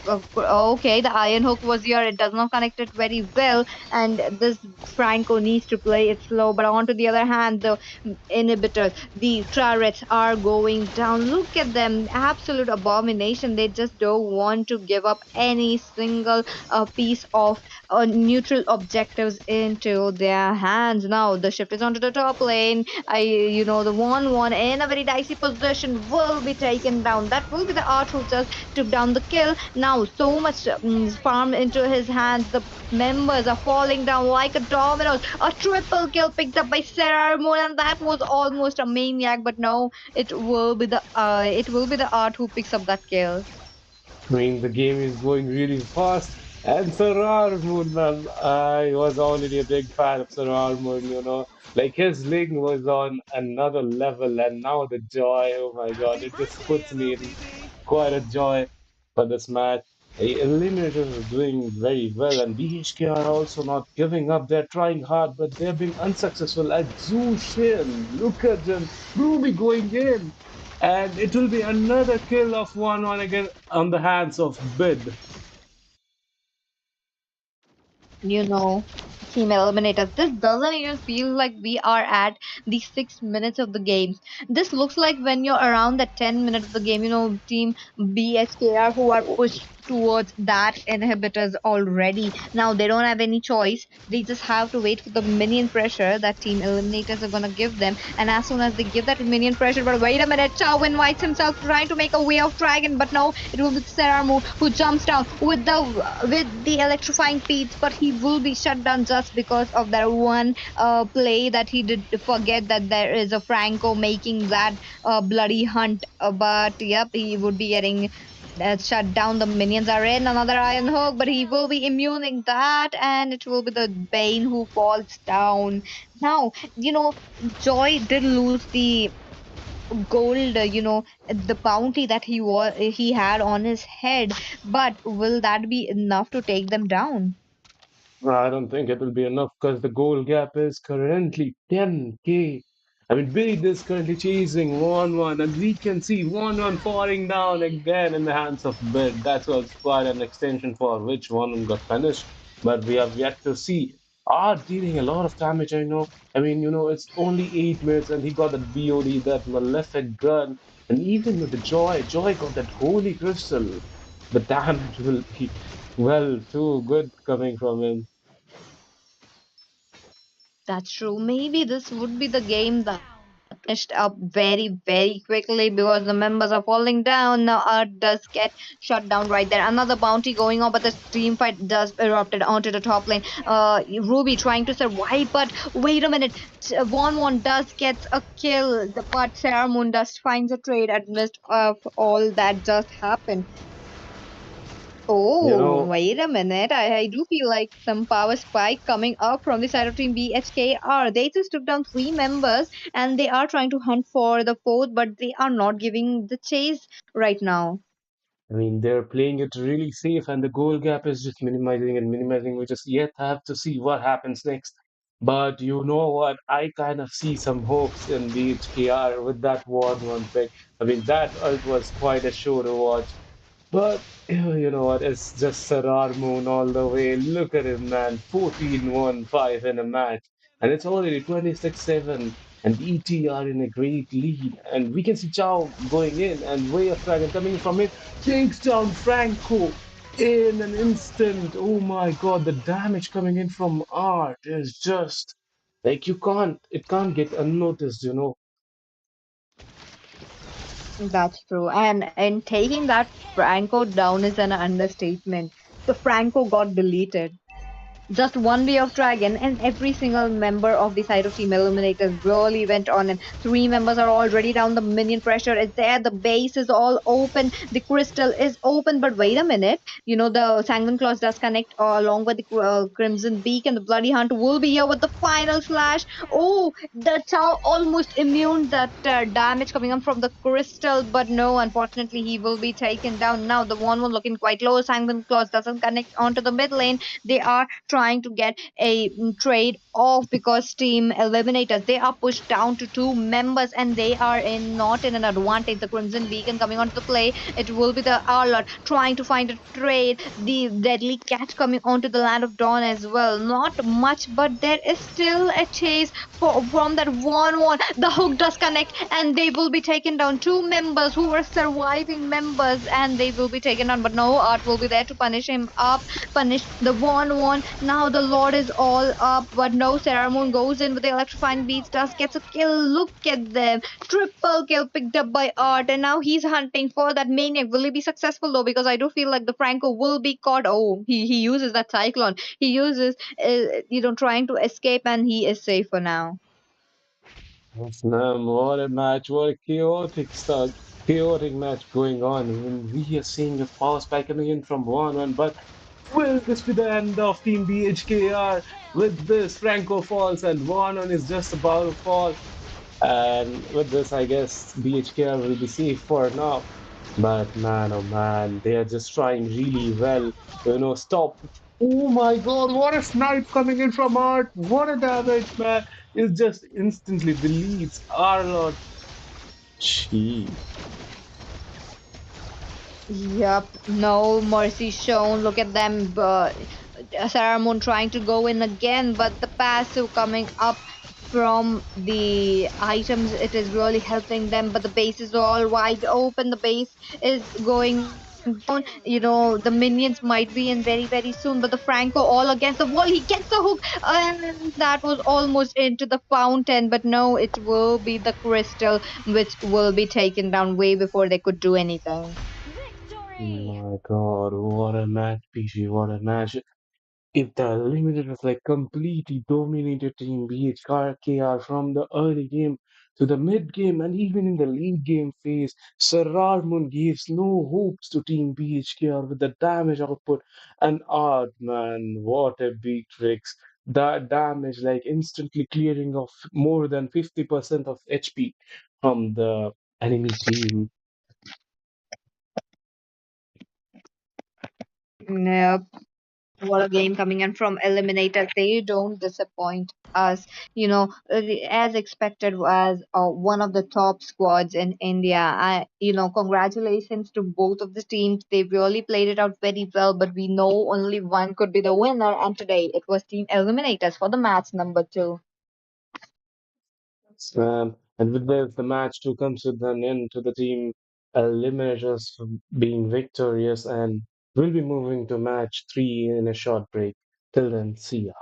Iron Hook was here. It does not connect it very well. And this Franco needs to play it slow. But on to the other hand, the inhibitors, the turrets are going down. Look at them, absolute abomination. They just don't want to give up any single piece of neutral objectives into their hands. Now the shift is onto the top lane. The 1-1 in a very dicey position will be taken down. That will be the art who just took down the kill. Now so much farm into his hands. The members are falling down like a dominoes. A triple kill picked up by Sarah Moon, and that was almost a maniac. But no, it will be the art who picks up that kill. I mean, the game is going really fast. And Sarar Moon, man, I was already a big fan of Sarar Moon, Like his ling was on another level, and now the joy, oh my God, it just puts me in quite a joy for this match. The Eliminators are doing very well, and BHK are also not giving up. They're trying hard, but they're being unsuccessful. At Zhu Shin, look at them, Ruby going in. And it will be another kill of 1-1 again on the hands of Bid. you know, Team Eliminators. This doesn't even feel like we are at the 6 minutes of the games. This looks like when you're around the 10 minutes of the game, Team BHKR who are pushed towards that inhibitors already. Now they don't have any choice. They just have to wait for the minion pressure that Team Eliminators are gonna give them. And as soon as they give that minion pressure, but wait a minute, Chow invites himself trying to make a way of dragon, but no, it will be Seramu who jumps down with the electrifying feats, but he will be shut down just because of that one play that he did forget that there is a Franco making that bloody hunt. But yep, he would be getting shut down. The minions are in another iron hook, but he will be immuning that, and it will be the Bane who falls down. Now, Joy did lose the gold, the bounty that he had on his head, but will that be enough to take them down? I don't think it will be enough because the goal gap is currently 10k. I mean, Bid is currently chasing 1-1, and we can see 1-1 falling down again in the hands of Bid. That was quite an extension for which 1-1 got punished, but we have yet to see. Are dealing a lot of damage, I know. I mean, it's only 8 minutes, and he got that BOD, that malefic gun, and even with the Joy got that holy crystal. The damage will be, well, too good coming from him. That's true. Maybe this would be the game that finished up very, very quickly because the members are falling down. Now Art does get shut down right there. Another bounty going on, but the team fight does erupted onto the top lane. Ruby trying to survive, but wait a minute. One does gets a kill, but Sarah Moon does finds a trade amidst of all that just happened. You Oh, know, wait a minute. I do feel like some power spike coming up from the side of Team BHKR. They just took down three members and they are trying to hunt for the fourth, but they are not giving the chase right now. I mean, they're playing it really safe, and the goal gap is just minimizing and minimizing. We just yet have to see what happens next. But you know what? I kind of see some hopes in BHKR with that 1-1 pick. I mean, that ult was quite a show to watch. But you know what? It's just Sarar Moon all the way. Look at him, man. 14-1-5 in a match. And it's already 26-7. And ET are in a great lead. And we can see Chow going in and Way of Dragon coming from it. Takes down Franco in an instant. Oh my god, the damage coming in from Art is just like it can't get unnoticed. That's true. And taking that Franco down is an understatement. The Franco got deleted. Just one way of dragon, and every single member of the side of Team Eliminators really went on. And three members are already down. The minion pressure is there. The base is all open. The crystal is open. But wait a minute. The Sanguine Claws does connect along with the Crimson Beak, and the Bloody Hunt will be here with the final slash. Oh, the Chow almost immune that damage coming up from the crystal, but no, unfortunately, he will be taken down. Now, the one looking quite low. Sanguine Claws doesn't connect onto the mid lane. They are trying to get a trade off because Team Eliminators they are pushed down to two members and they are in not in an advantage. The Crimson Beacon coming onto the play. It will be the Arlot trying to find a trade. The Deadly Cat coming onto the Land of Dawn as well. Not much, but there is still a chase from that 1-1. The hook does connect and they will be taken down. Two members who were surviving members and they will be taken down. But no, Art will be there to punish him up, punish the 1-1. Now the Lord is all up, but no, Sarah Moon goes in with the electrifying beats, does gets a kill. Look at them. Triple kill picked up by Art, and now he's hunting for that maniac. Will he be successful though? Because I do feel like the Franco will be caught. Oh, he uses that cyclone. He uses trying to escape and he is safe for now. Yes, ma'am. What a match. What a chaotic match going on. Even we are seeing a power spike coming in from 1-1. But will this be the end of Team BHKR? With this, Franco falls and 1-1 is just about to fall. And with this, I guess BHKR will be safe for now. But man, oh man, they are just trying really well. Stop. Oh my god, what a snipe coming in from Art. What a damage, man. It just instantly deletes Arlott. Gee. Yep, no mercy shown. Look at them. Sarah Moon trying to go in again, but the passive coming up from the items, it is really helping them. But the base is all wide open. The base is going down. The minions might be in very, very soon. But the Franco all against the wall. He gets the hook, and that was almost into the fountain. But no, it will be the crystal, which will be taken down way before they could do anything. Victory! My god, what a match, PG, what a match. If the Eliminators like completely dominated Team BHKR from the early game to the mid game and even in the late game phase, Sararmun gives no hopes to Team BHKR with the damage output and art, man, what a big tricks. That damage like instantly clearing off more than 50% of HP from the enemy team. Yep. What a game coming in from Eliminator. They don't disappoint us. As expected, was one of the top squads in India. Congratulations to both of the teams. They really played it out very well, but we know only one could be the winner. And today it was Team Eliminators for the match number two. And with this, the match two comes with an end to the team eliminators being victorious, and we'll be moving to match three in a short break. Till then, see ya.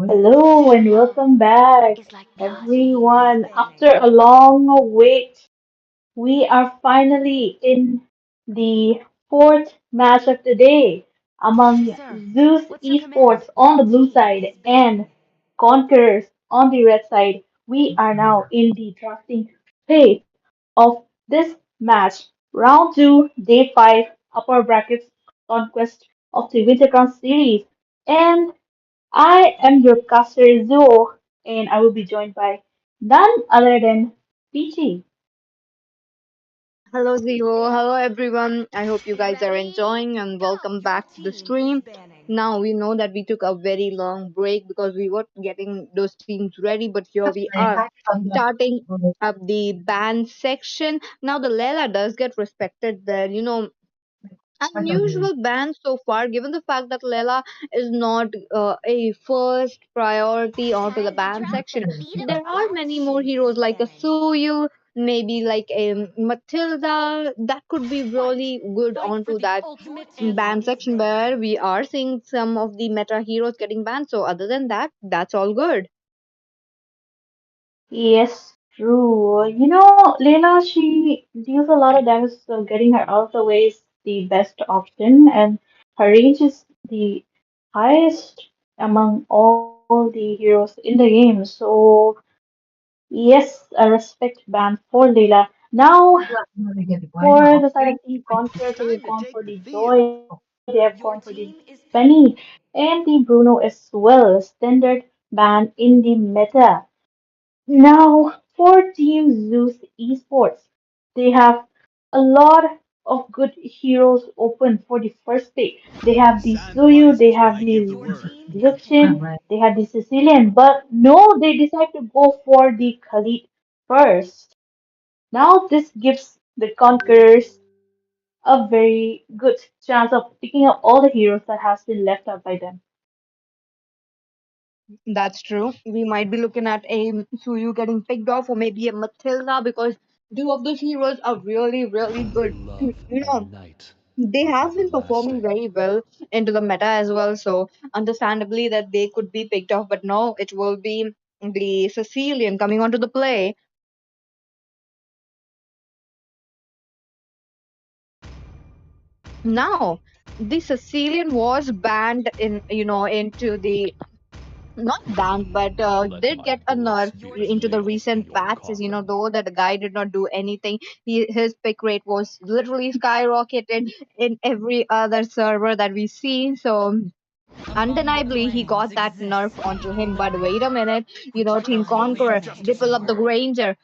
Hello and welcome back, everyone. After a long wait, we are finally in the fourth match of the day among Zeus Esports on the blue side and Conquerors on the red side. We are now in the drafting phase of this match. Round 2, day 5, upper brackets conquest of the Winter Crown series. And I am your caster Zuo, and I will be joined by none other than Peachy. Hello, Zio. Hello, everyone. I hope you guys are enjoying and welcome back to the stream. Now, we know that we took a very long break because we were getting those teams ready, but here we are starting up the band section. Now, the Lela does get respected there. Unusual ban so far, given the fact that Lela is not a first priority onto the ban section. There are many more heroes like a Suyu, maybe like a Matilda, that could be really good Fight for onto the that ultimate ban answer. section where we are seeing some of the meta heroes getting banned. So, other than that, that's all good. Yes, true. You know, Layla, she deals a lot of damage, so getting her out of the way is the best option, and her range is the highest among all the heroes in the game. So, yes, a respect ban for Layla. Now, for the side of Team Conquer, so they've gone for the Joy, they have gone for the Penny, and the Bruno as well. Standard ban in the meta. Now, for Team Zeus Esports, they have a lot of good heroes open for the first pick. They have the Suyu, they have the Lucian, they have the Sicilian, but no, they decide to go for the Khalid first. Now, this gives the Conquerors a very good chance of picking up all the heroes that has been left out by them. That's true. We might be looking at a Suyu getting picked off or maybe a Matilda because two of those heroes are really, really good. They have been performing very well into the meta as well, so understandably that they could be picked off, but no, it will be the Sicilian coming onto the play. Now, the Sicilian was banned into the not banned, but did get a nerf into the recent patches. Though that the guy did not do anything, his pick rate was literally skyrocketed in every other server that we see. So undeniably he got that nerf onto him. But wait a minute, Team Conqueror, they pull up the Granger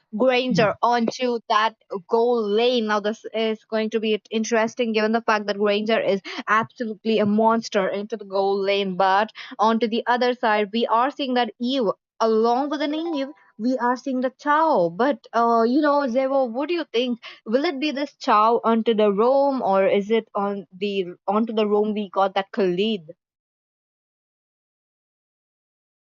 onto that goal lane. Now this is going to be interesting given the fact that Granger is absolutely a monster into the goal lane. But onto the other side, we are seeing that Eve along with an Eve. We are seeing the Chow, but Zevo, what do you think? Will it be this Chow onto the Rome, or is it onto the Rome we got that Khalid?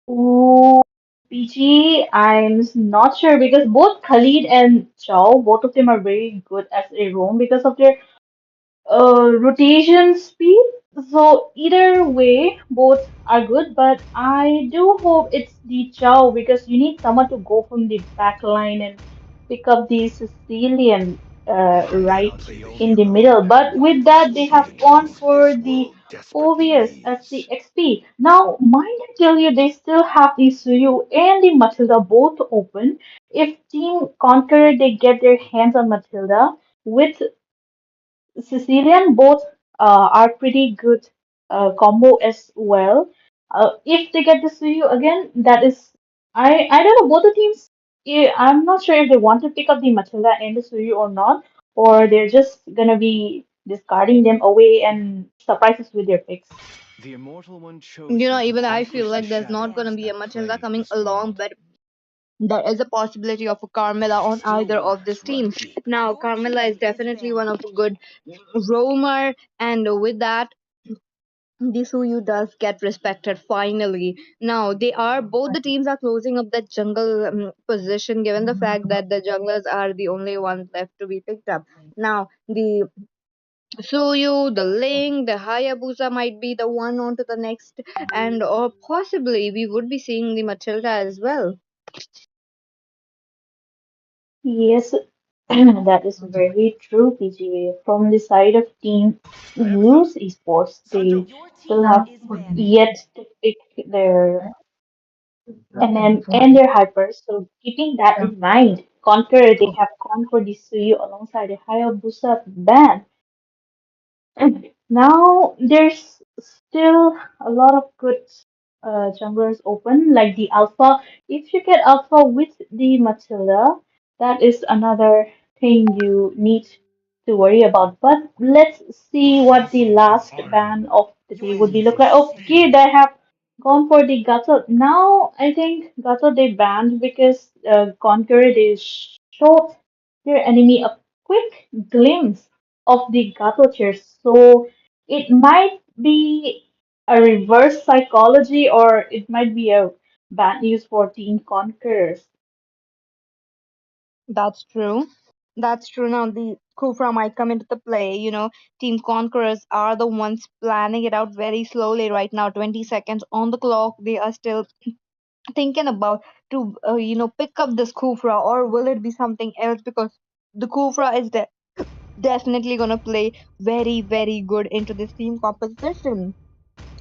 Ooh, PG, I'm not sure because both Khalid and Chow, both of them are very good as a roam because of their rotation speed. So either way, both are good, but I do hope it's the Chow because you need someone to go from the back line and pick up the Sicilian right in the middle. But with that, they have gone for the OVS as the XP. Now, mind I tell you, they still have the Suyu and the Matilda both open. If Team Conqueror they get their hands on Matilda with Sicilian, both are pretty good combo as well. If they get the Suyu again, that is, I don't know, both the teams, I'm not sure if they want to pick up the Matilda and the Suyu or not, or they're just gonna be discarding them away and surprise us with their picks. The Immortal One chose me to Even I feel vanquish the like there's not going to shadows be a that Matilda plague coming this along, world. but there is a possibility of a Carmilla on either of this team. Now, Carmilla is definitely one of a good roamer, and with that, the Suyu does get respected finally. Now, they are both the teams are closing up that jungle position, given the fact that the junglers are the only ones left to be picked up. Now, the Suyu, the Ling, the Hayabusa might be the one on to the next, and or possibly we would be seeing the Matilda as well. Yes, that is very true, PGA. From the side of Team Zeus Esports, they Your still team have is banning. yet to pick their and their hypers. So keeping that in mind, Conqueror they have gone for the Suyu alongside the Hayabusa ban. Now there's still a lot of good junglers open, like the Alpha. If you get Alpha with the Matilda, that is another thing you need to worry about. But let's see what the last ban of the day would be look like. Okay, they have gone for the Gato. Now I think Gato they banned because Conqueror they showed their enemy a quick glimpse of the Gato tiers. So it might be a reverse psychology or it might be a bad news for Team Conquerors. That's true. That's true. Now the Kufra might come into the play. Team Conquerors are the ones planning it out very slowly right now. 20 seconds on the clock. They are still thinking about to pick up this Kufra, or will it be something else? Because the Kufra is definitely gonna play very very good into this team composition.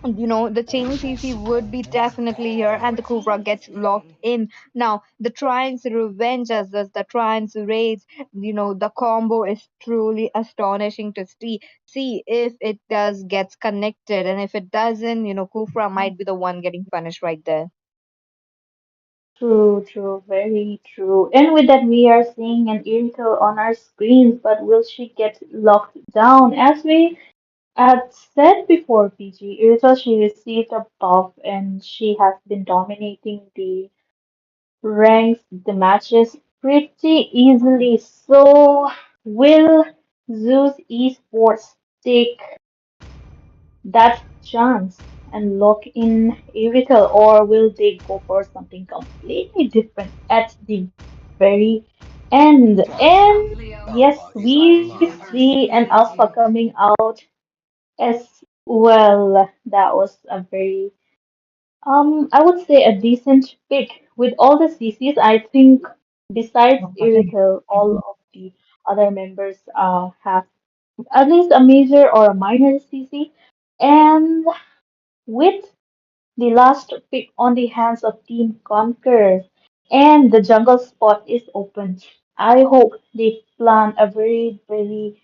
The chain CC would be definitely here, and the Your Cobra team gets is locked picking. in. Now, the Trine's revenge as well, the Trine's raids, the combo is truly astonishing to see. See if it does gets connected, and if it doesn't, Kufra might be the one getting punished right there. True, true, very true. And with that, we are seeing an Irito on our screens, but will she get locked down? As we had said before, PG, Irito, she received a buff and she has been dominating the ranks, the matches pretty easily. So, will Zeus Esports take that chance and lock in Evital, or will they go for something completely different at the very end? And yes, Alpha is we online. see an Alpha coming out as well. That was a very I would say a decent pick. With all the CCs, I think besides Evital, all of the other members have at least a major or a minor CC. And with the last pick on the hands of Team Conquer and the jungle spot is open, I hope they plan a very, very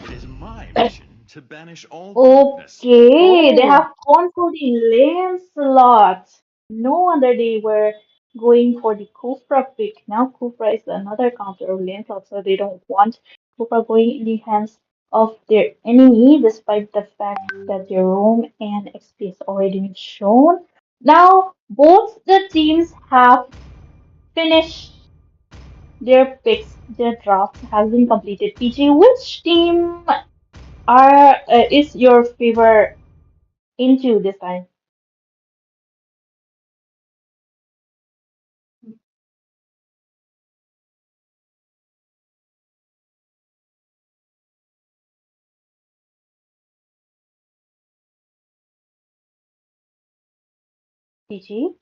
It is my mission to banish all darkness. okay. They Oh, have gone for the Lancelot. No wonder they were going for the Kufra pick. Now Kufra is another counter of Lancelot, so they don't want Kufra going in the hands of their enemy, despite the fact that their roam and XP has already been shown. Now both the teams have finished their picks. Their draft has been completed. PG, which team is your favorite into this time? PG?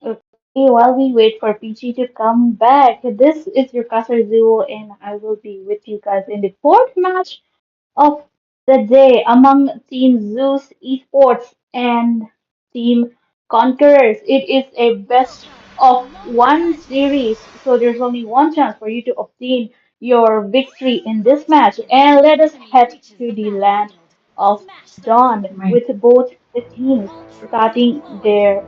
Okay, while we wait for PG to come back, this is your Castle Zoo, and I will be with you guys in the fourth match of the day among Team Zeus Esports and Team Conquerors. It is a best of one series, so there's only one chance for you to obtain your victory in this match. And let us head to the land of Dawn with both the teams starting their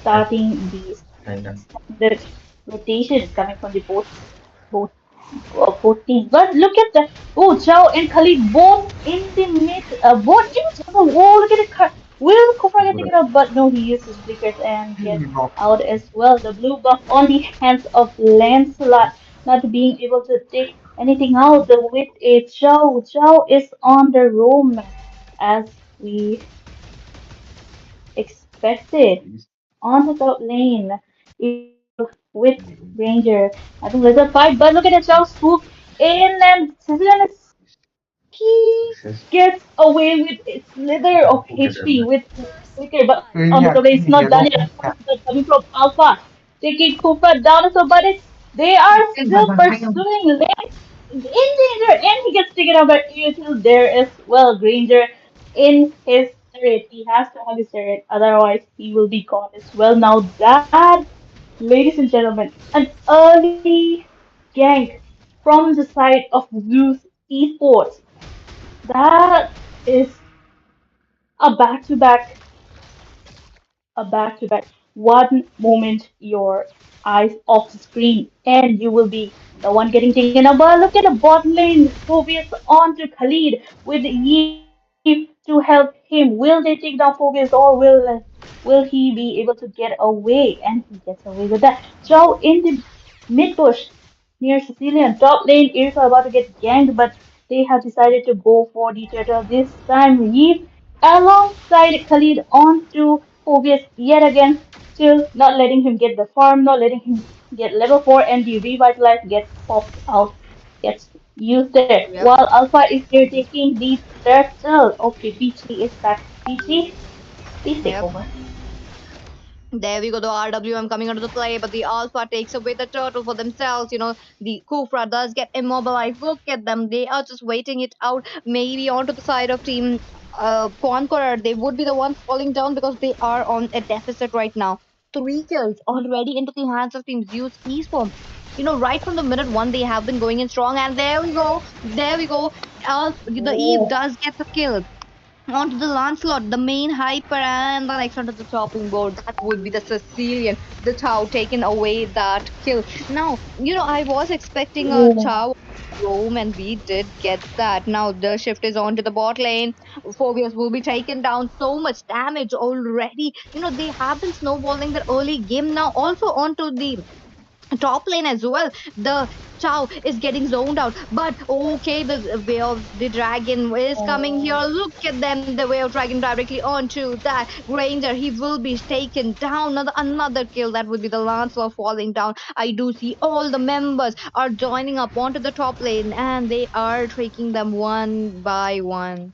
starting the standard rotation coming from the both both teams. But look at the Chao and Khalid both in the mid, both in the jungle. Oh, look at it! Will Kufra get taken out? But no, he uses flickers and gets out as well. The blue buff on the hands of Lancelot, not being able to take anything else with a Zhao. Zhao is on the roam as we expected on the top lane. Irithel with Ranger. I think there's a fight, but look at the Zhao swoop in and Sicilian is he gets away with its slither of HP with Flicker, but on the top lane it's not done yet. Of course, it's coming from Alpha, taking Cooper down so, but they are still pursuing Lane in danger, and he gets taken out by Irithel there as well. Granger in his turret. He has to have his turret, otherwise he will be gone as well. Now that, ladies and gentlemen, an early gank from the side of Zeus Esports. That is a back-to-back, a back-to-back. One moment your eyes off the screen and you will be the one getting taken out. But look at the bot lane. Phobius on to Khalid with Eve to help him. Will they take down Phobius or will he be able to get away? And he gets away with that. Joe in the mid bush near Sicilian. Top lane is about to get ganked, but they have decided to go for the turtle this time. Eve alongside Khalid onto Phobius yet again, still not letting him get the farm, not letting him get level 4, and the revitalize gets popped out, gets used there. Yep. While Alpha is here taking the turtle. Okay, Peachy is back. Peachy, please take Yep. over. There we go, the RWM coming onto the play, but the Alpha takes away the turtle for themselves. The Kufra does get immobilized. Look at them. They are just waiting it out. Maybe onto the side of team Conqueror. They would be the ones falling down because they are on a deficit right now. Three kills already into the hands of Team Zeus Esports. Right from the minute one, they have been going in strong. And there we go. There we go. The Eve Oh, does get the kill onto the Lancelot, the main hyper, and the next onto the chopping board. That would be the Sicilian, the Chow taking away that kill. Now, I was expecting a oh, Chow roam, and we did get that. Now the shift is on to the bot lane. Phobias will be taken down. So much damage already. They have been snowballing the early game now. Also onto the top lane as well. The Chow is getting zoned out, but okay, the way of the dragon is coming here. oh. Look at them, the way of dragon directly onto that Granger. He will be taken down. Another kill. That would be the Lancelot falling down. I do see all the members are joining up onto the top lane, and they are taking them one by one.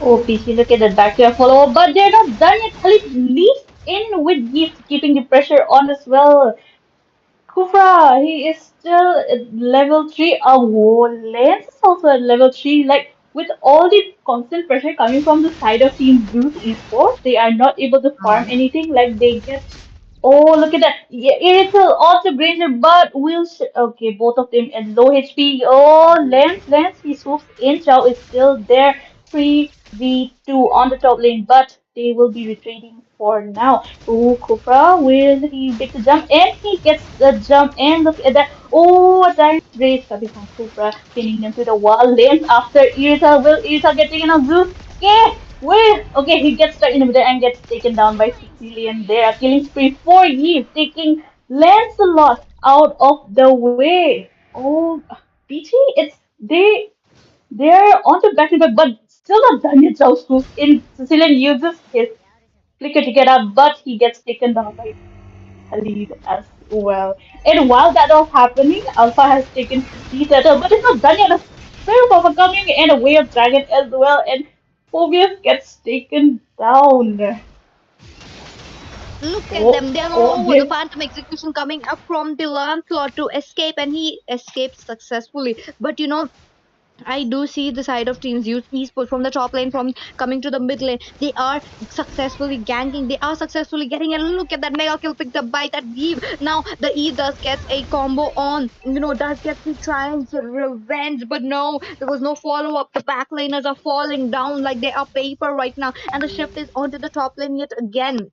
Oh, Peachy, look at that back to follow, but they're not done yet. Khalid leaps in with Gift, keeping the pressure on as well. Kufra, he is still at level 3. Lance is also at level 3. Like, with all the constant pressure coming from the side of Team Zeus Esports, they are not able to farm anything. Like, they get. Oh, look at that. Yeah, Irithel also Granger, but will. Okay, both of them at low HP. Oh, Lance, he swoops in. Chao is still there. 3v2 on the top lane, but they will be retreating for now. Oh, Kufra, will he make the jump? And he gets the jump. And look at that. Oh, a direct race coming from Kufra, pinning him to the wall. Lance after Irithel. Will Irithel get taken out? Zeus? Yeah, well, okay, he gets stuck in the middle and gets taken down by Sicilian there. A killing spree for Eve, taking Lancelot out of the way. Oh, Peachy, they're on to back to back, but still not done yet. Who's in Sicilian uses his flicker to get out, but he gets taken down by Khalid as well. And while that was happening, Alpha has taken the turtle, but it's not done yet. A spirit of a coming and a way of dragon as well, and Phobius gets taken down. Look at Oh, them. They are all oh, over. The this. Phantom Execution coming up from the Lancelot to escape, and he escapes successfully. But I do see the side of teams use esports from the top lane, from coming to the mid lane. They are successfully ganking. They are successfully getting a look at that mega kill picked up by that Eve. Now the Eve does gets a combo on. Does get the triumph revenge, but no, there was no follow up. The back laners are falling down like they are paper right now, and the shift is onto the top lane yet again.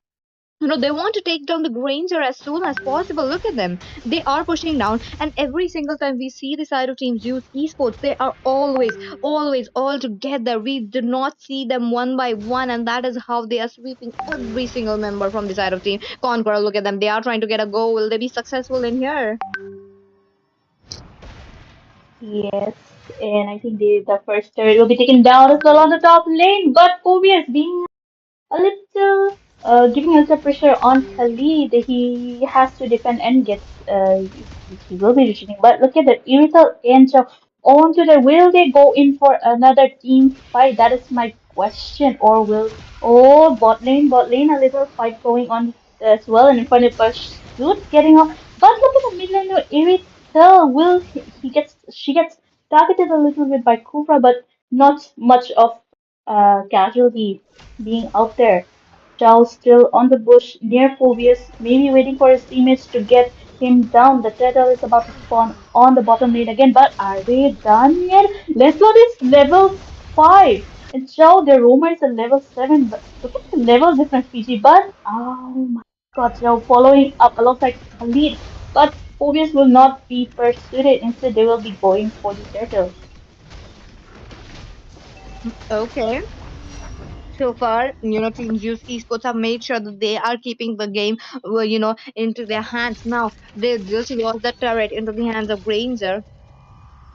They want to take down the Granger as soon as possible. Look at them. They are pushing down. And every single time we see the side of teams use esports, they are always, always all together. We do not see them one by one. And that is how they are sweeping every single member from the side of team Conqueror. Look at them. They are trying to get a goal. Will they be successful in here? Yes, and I think the first turret will be taken down as well on the top lane, but Phobius being a little giving a little pressure on Khalid. He has to defend and get he will be retreating. But look at the Irithel Angel onto the will they go in for another team fight? That is my question. Or will bot lane a little fight going on as well and in front of pursuit getting off. But look at the mid lane no Irithel will he gets she gets targeted a little bit by Kufra but not much of casualty being out there. Chow still on the bush near Phobius, maybe waiting for his teammates to get him down. The turtle is about to spawn on the bottom lane again, but are they done yet? Lancelot is level 5. And Chow, the Roma is a level 7. But look at the level difference, PG. But, oh my god, Chow following up alongside Khalid. But Phobius will not be pursued. Instead, they will be going for the turtle. Okay. So far, Teams Use Esports have made sure that they are keeping the game, into their hands. Now, they just lost the turret into the hands of Granger.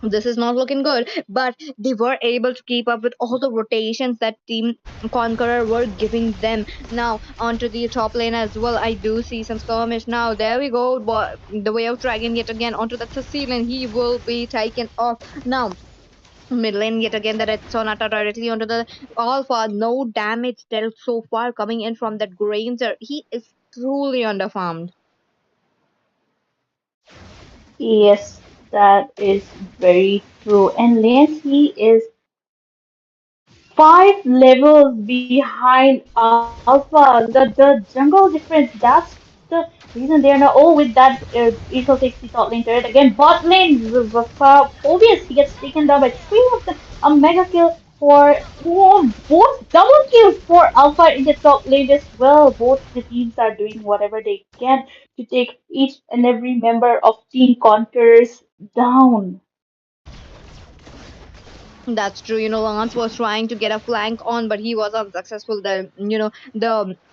This is not looking good, but they were able to keep up with all the rotations that Team Conqueror were giving them. Now, onto the top lane as well, I do see some skirmish. Now, there we go. The way of dragon yet again onto that Sicilian. He will be taken off. Now, mid lane yet again, the red sonata directly onto the alpha. No damage dealt so far coming in from that Granger. He is truly underfarmed. Yes, that is very true. And Lancey is 5 levels behind Alpha. The jungle difference, that's the reason they are not. Oh, with that, Eagle takes the top lane turret again. Bot lane, Phobius, he gets taken down by three of them. A mega kill for both double kills for Alpha in the top lane as well. Both the teams are doing whatever they can to take each and every member of Team Conquerors down. That's true. Lance was trying to get a flank on, but he was unsuccessful. The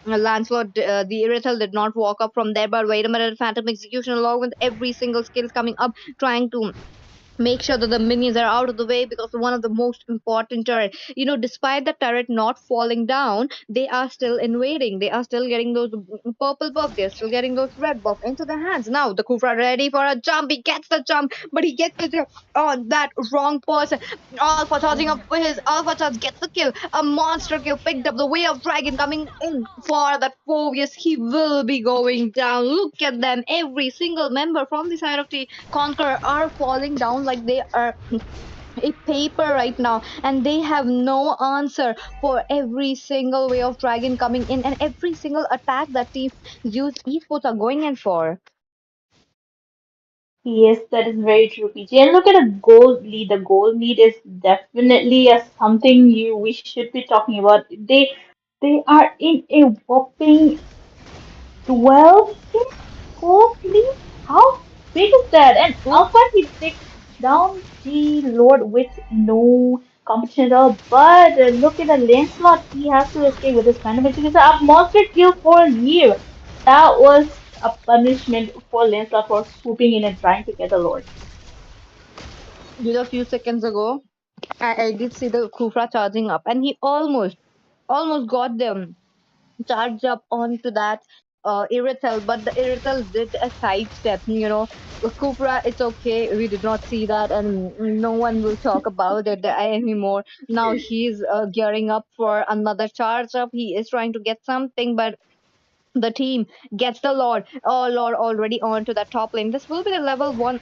Lancelot, the Irithel did not walk up from there. But wait a minute, Phantom Execution, along with every single skill coming up, trying to make sure that the minions are out of the way because one of the most important turret, despite the turret not falling down, they are still invading, they are still getting those purple buff, they're still getting those red buff into their hands. Now the Kufra ready for a jump, he gets the jump, but he gets the jump on that wrong person. Alpha charging up for his alpha charge, gets the kill, a monster kill, picked up the way of dragon coming in for that Phobius. He will be going down. Look at them, every single member from the side of the Conqueror are falling down like they are a paper right now, and they have no answer for every single way of dragon coming in and every single attack that Team Use Esports are going in for. Yes, that is very true, PG. And look at the gold lead. The gold lead is definitely a something you we should be talking about. They are in a whopping 12K gold lead. How big is that? And Ooh, Alpha he takes down the Lord with no competition at all. But look at the Lancelot. He has to escape with his Phantom Execution. A monster kill for you. That was a punishment for Lancelot for swooping in and trying to get the Lord. just a few seconds ago, I did see the Kufra charging up, and he almost got them charged up onto that Irithel, but the Irithel did a sidestep. Kufra, it's okay. We did not see that, and no one will talk about it anymore. Now he's gearing up for another charge up. He is trying to get something, but the team gets the Lord. Oh, Lord already on to the top lane. This will be the level one,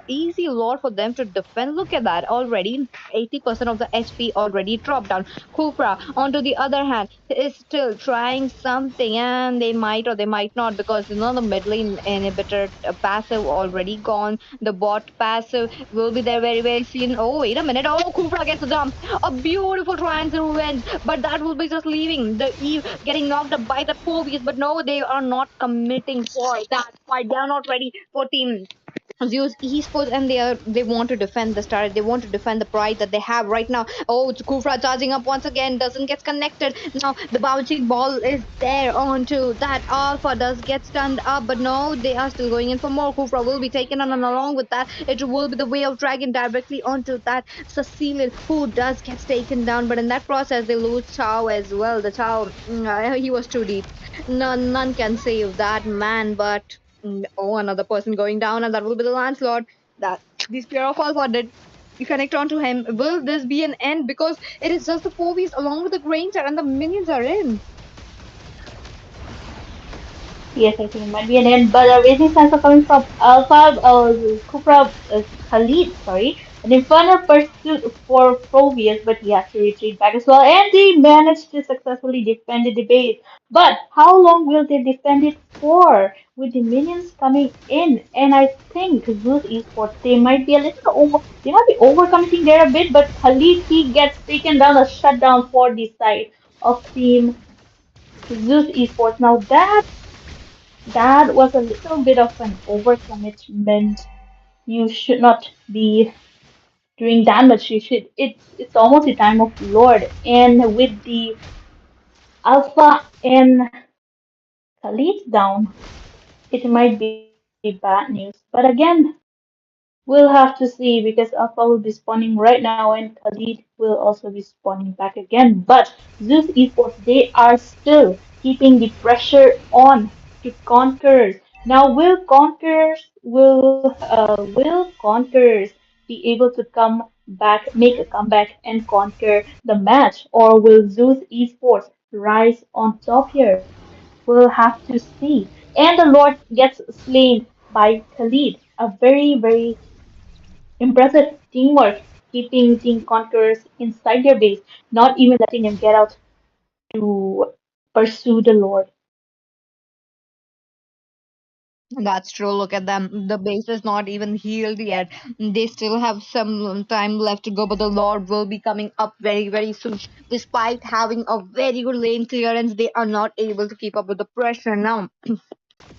easy Lord for them to defend. Look at that already. 80% of the HP already dropped down. Kufra, on to the other hand, is still trying something, and they might or they might not because the mid lane inhibitor passive already gone. The bot passive will be there very, very soon. Oh, wait a minute. Oh, Kufra gets the jump. A beautiful triangle revenge, but that will be just leaving the Eve getting knocked up by the Phobius. But no, they are not committing for that fight. They are not ready for team. Zeus esports, and they want to defend the star. They want to defend the pride that they have right now. Oh, it's Kufra charging up once again. Doesn't get connected. Now the bouncing ball is there onto that Alpha. Does get stunned up, but no, they are still going in for more. Kufra will be taken on, and along with that, it will be the way of dragon directly onto that Cecilian, who does gets taken down. But in that process, they lose Chow as well. The Chow, he was too deep. None can save that man, but. Oh, another person going down, and that will be the landlord. That the spear of Alpha did connect onto him. Will this be an end? Because it is just the 4Vs along with the Granger, and the minions are in. Yes, I think it might be an end, but raising signs are coming from Alpha, Kupra, Khalid, sorry, an infernal pursuit for Provius, but he has to retreat back as well, and they managed to successfully defend the base. But how long will they defend it for? With the minions coming in, and I think Zeus Esports, they might be a little over, they might be overcommitting there a bit, but Khalid, he gets taken down, a shutdown for the side of Team Zeus Esports. Now that was a little bit of an overcommitment. You should not be doing that much. You should. It's almost the time of Lord, and with the Alpha and Khalid down, it might be bad news. But again, we'll have to see because Alpha will be spawning right now and Khalid will also be spawning back again. But Zeus Esports, they are still keeping the pressure on to Conquerors. Now will Conquerors be able to come back, make a comeback and conquer the match, or will Zeus Esports rise on top here? We'll have to see. And the Lord gets slain by Khalid. A very impressive teamwork, keeping Team Conquerors inside their base, not even letting them get out to pursue the Lord. That's true. Look at them. The base is not even healed yet. They still have some time left to go, but the Lord will be coming up very soon. Despite having a very good lane clearance, they are not able to keep up with the pressure now.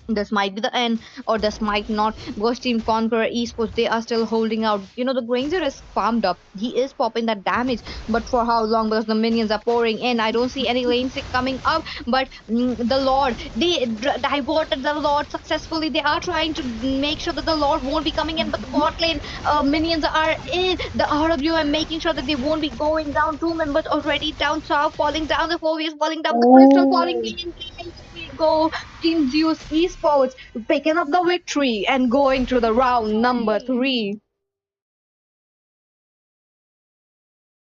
This might be the end, or this might not, because Team Conqueror Esports, they are still holding out. The Granger is farmed up. He is popping that damage, but for how long? Because the minions are pouring in. I don't see any lane sick coming up, but the Lord, they diverted the Lord successfully. They are trying to make sure that the Lord won't be coming in, but the bot lane minions are in. The RWM making sure that they won't be going down. Two members already down, Chow falling down, the 4 falling down, the Crystal falling Oh, in. Here we go. Team Zeus Esports picking up the victory and going to the round number three.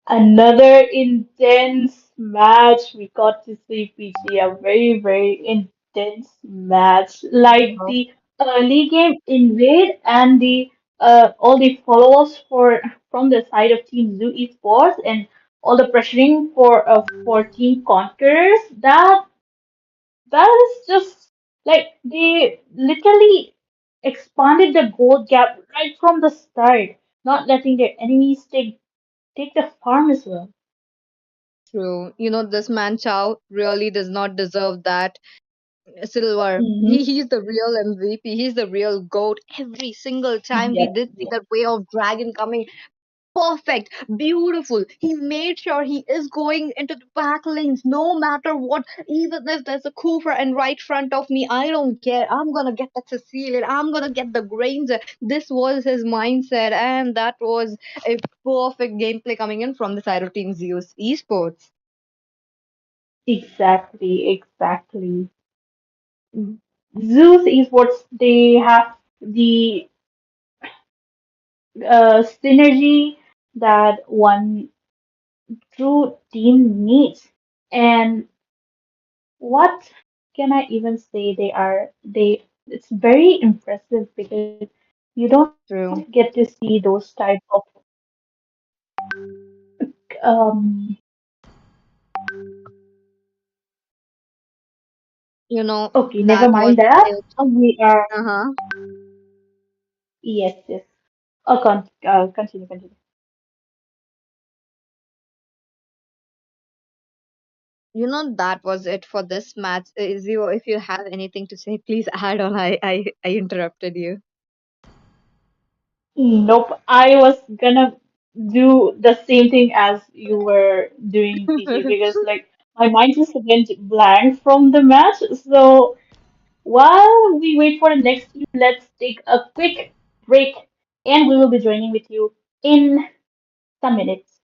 another intense match. We got to see PG, a very intense match. Like the early game invade and the all the followers for from the side of Team Zoo Esports and all the pressuring for Team Conquerors. That is just like they literally expanded the gold gap right from the start, not letting their enemies take the farm as well. True. This man Chow really does not deserve that silver. Hmm. He's the real MVP. He's the real GOAT. Every single time we Yep, did see yep. that way of dragon coming. Perfect, beautiful. He made sure he is going into the back lanes no matter what. Even if there's a Kufra in right front of me, I don't care. I'm gonna get that Cecilian. I'm gonna get the Granger. This was his mindset, and that was a perfect gameplay coming in from the side of Team Zeus Esports. Exactly. Zeus Esports, they have the synergy that one true team needs. And what can I even say? It's very impressive because you don't get to True. see those type of um okay, never That was mind that. it. We are Uh-huh. yes. Continue. That was it for this match. Zio, if you have anything to say, please add on. I interrupted you. Nope, I was gonna do the same thing as you were doing, PJ, because like my mind just went blank from the match. So while we wait for the next team, let's take a quick break and we will be joining with you in some minutes.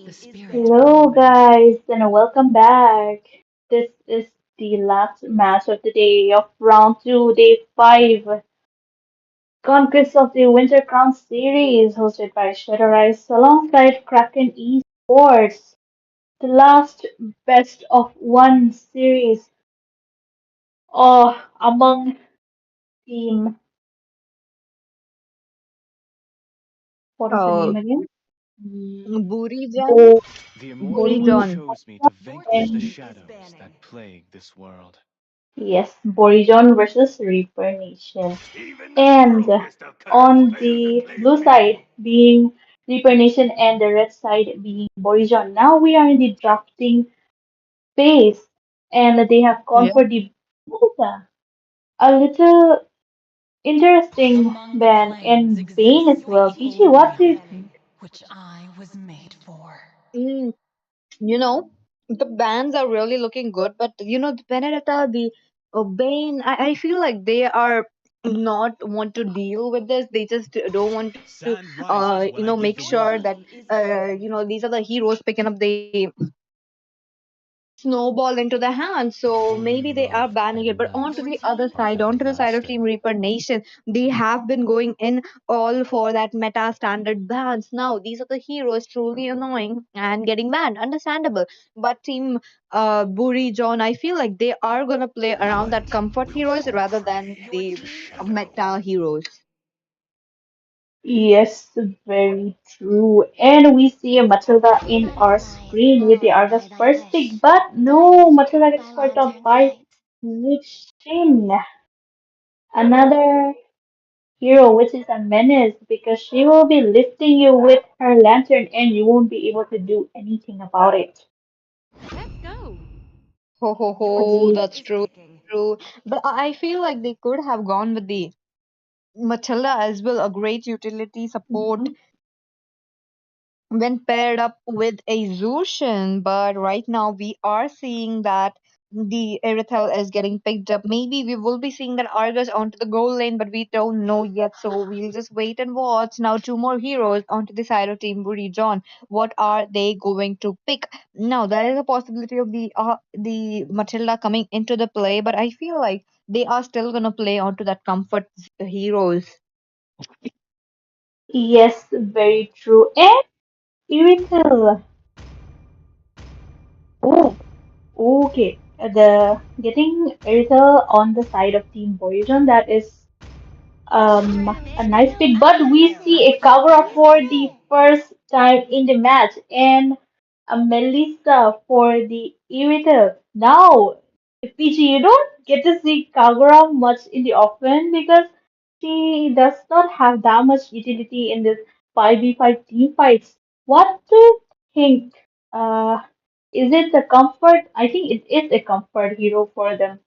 the spirit Hello, moving. guys, and welcome back. This is the last match of the day of round two, day five, Conquest of the Winter Crown series, hosted by Shadow Rise alongside Kraken Esports. The last best of one series, among team. What is the name Oh, again? Burijan? Bo The immortal one Bori Burijan. chose me to vanquish the and shadows that plague this world. yes, Borijon versus Reaper Nation. And on the blue side being Reaper Nation and the red side being Borijon. Now we are in the drafting phase and they have gone Yeah. for the Volta. A little interesting Among the ban plains and Bane exists as the well. Pichi, what do equilibrium, you think? which I was made for. Mm, you know, the bands are really looking good, but the Benedetta, the Bane, I feel like they are not want to deal with this. They just don't want to, make sure that, these are the heroes picking up the snowball into the hand. So maybe they are banning it. But on to the other side, on to the side of Team Reaper Nation, they have been going in all for that meta standard bans. Now these are the heroes truly annoying and getting banned. Understandable. But Team Buri John, I feel like they are gonna play around that comfort heroes rather than the meta heroes. Yes, very true. And we see a Matilda in our screen with the Argus first pick, but no, Matilda gets for top 5. Shin, another hero which is a menace because she will be lifting you with her lantern and you won't be able to do anything about it. Let's go. Ho ho ho, that's true. True. But I feel like they could have gone with the Matilda as well, a great utility support when paired up with a Zushin. But right now we are seeing that the Erithel is getting picked up. Maybe we will be seeing that Argus onto the goal lane, but we don't know yet. So we'll just wait and watch. Now two more heroes onto the side of Team Buri John. What are they going to pick? Now there is a possibility of the Matilda coming into the play, but I feel like they are still gonna play onto that comfort heroes. Yes, very true. And Miracle. Oh, okay. The getting Miracle on the side of Team Boyzone, that is a nice pick, but we see a cover up for the first time in the match and a Melissa for the Irrital. Now, PG, you don't get to see Kagura much in the offense because she does not have that much utility in this 5v5 team fights. What do you think? Uh, is it a comfort? I think it is a comfort hero for them.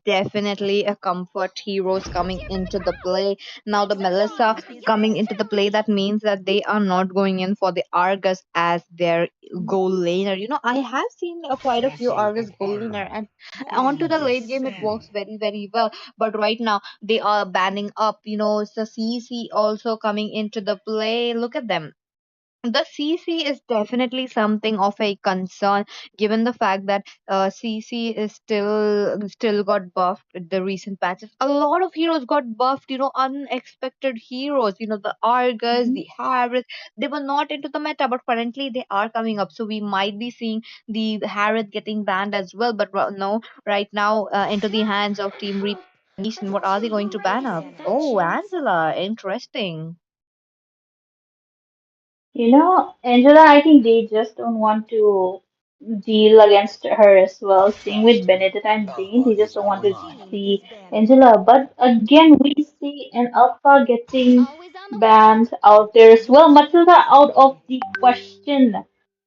Definitely a comfort heroes coming into the play. Now the Melissa coming into the play, that means that they are not going in for the Argus as their goal laner. I have seen quite a few Argus goal laner, and onto the late game it works very, very well. But right now they are banning up, the CC also coming into the play. Look at them, the CC is definitely something of a concern, given the fact that CC is still got buffed with the recent patches. A lot of heroes got buffed, unexpected heroes. The Argus, the Harris, they were not into the meta, but currently they are coming up. So we might be seeing the Harris getting banned as well. But no, right now into the hands of Team Reap Nation. What are they going to ban up? Oh, Angela, interesting. Angela, I think they just don't want to deal against her as well. Same with Benedict and Bane, Alpha they just is don't want to online. see Angela. But again, we see an Alpha getting banned out there as well. Matilda out of the question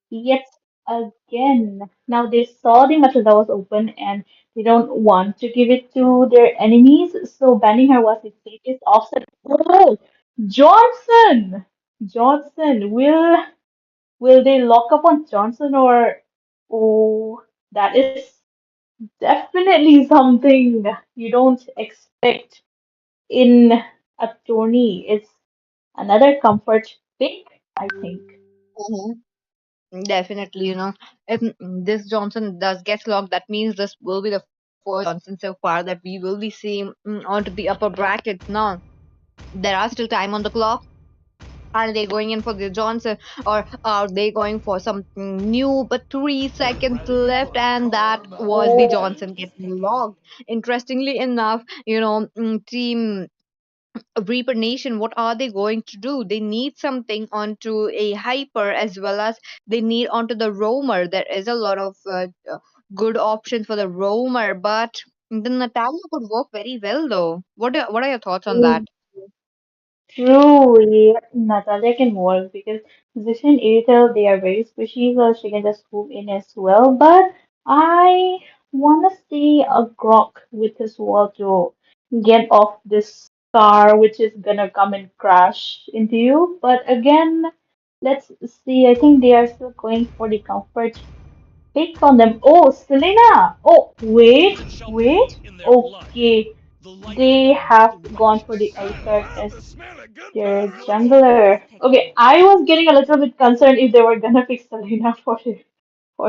yet again. Now they saw the Matilda was open and they don't want to give it to their enemies, so banning her was the safest option. Oh, Johnson! Johnson, will they lock up on Johnson or oh, that is definitely something you don't expect in a tourney. It's another comfort pick. I think. Mhm. Definitely, if this Johnson does get locked, that means this will be the first Johnson so far that we will be seeing onto the upper brackets. Now, there are still time on the clock. Are they going in for the Johnson, or are they going for something new? But 3 seconds left, and that was the Oh, Johnson getting locked. Interestingly enough, team Reaper Nation, what are they going to do? They need something onto a hyper, as well as they need onto the roamer. There is a lot of good options for the roamer, but the Natalia could work very well though. What are your thoughts on that? true, yeah, Natalia can work because position Airtel, they are very squishy, so she can just move in as well. But I wanna see a Grok with his wall to get off this car, which is gonna come and crash into you. But again, let's see. I think they are still going for the comfort pick on them. Oh, Selena! Oh, wait. Okay, they have gone for the Alucard as their Your team is jungler. picking. Okay, I was getting a little bit concerned if they were gonna pick Selena for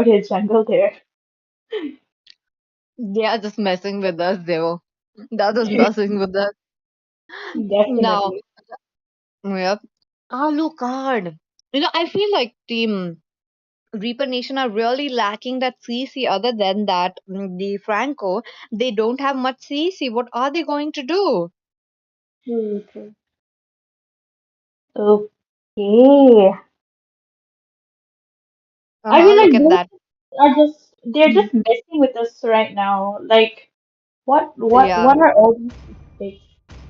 their jungle there. They are just messing with us, though. That is messing with us. Now, Definitely. yep. Alucard. I feel like Team Reaper Nation are really lacking that CC. Other than that, the Franco, they don't have much CC. What are they going to do? True, true. Okay. I Uh-huh, feel look like at those that. are they're Mhm. just messing with us right now. Like Yeah. what are all these mistakes?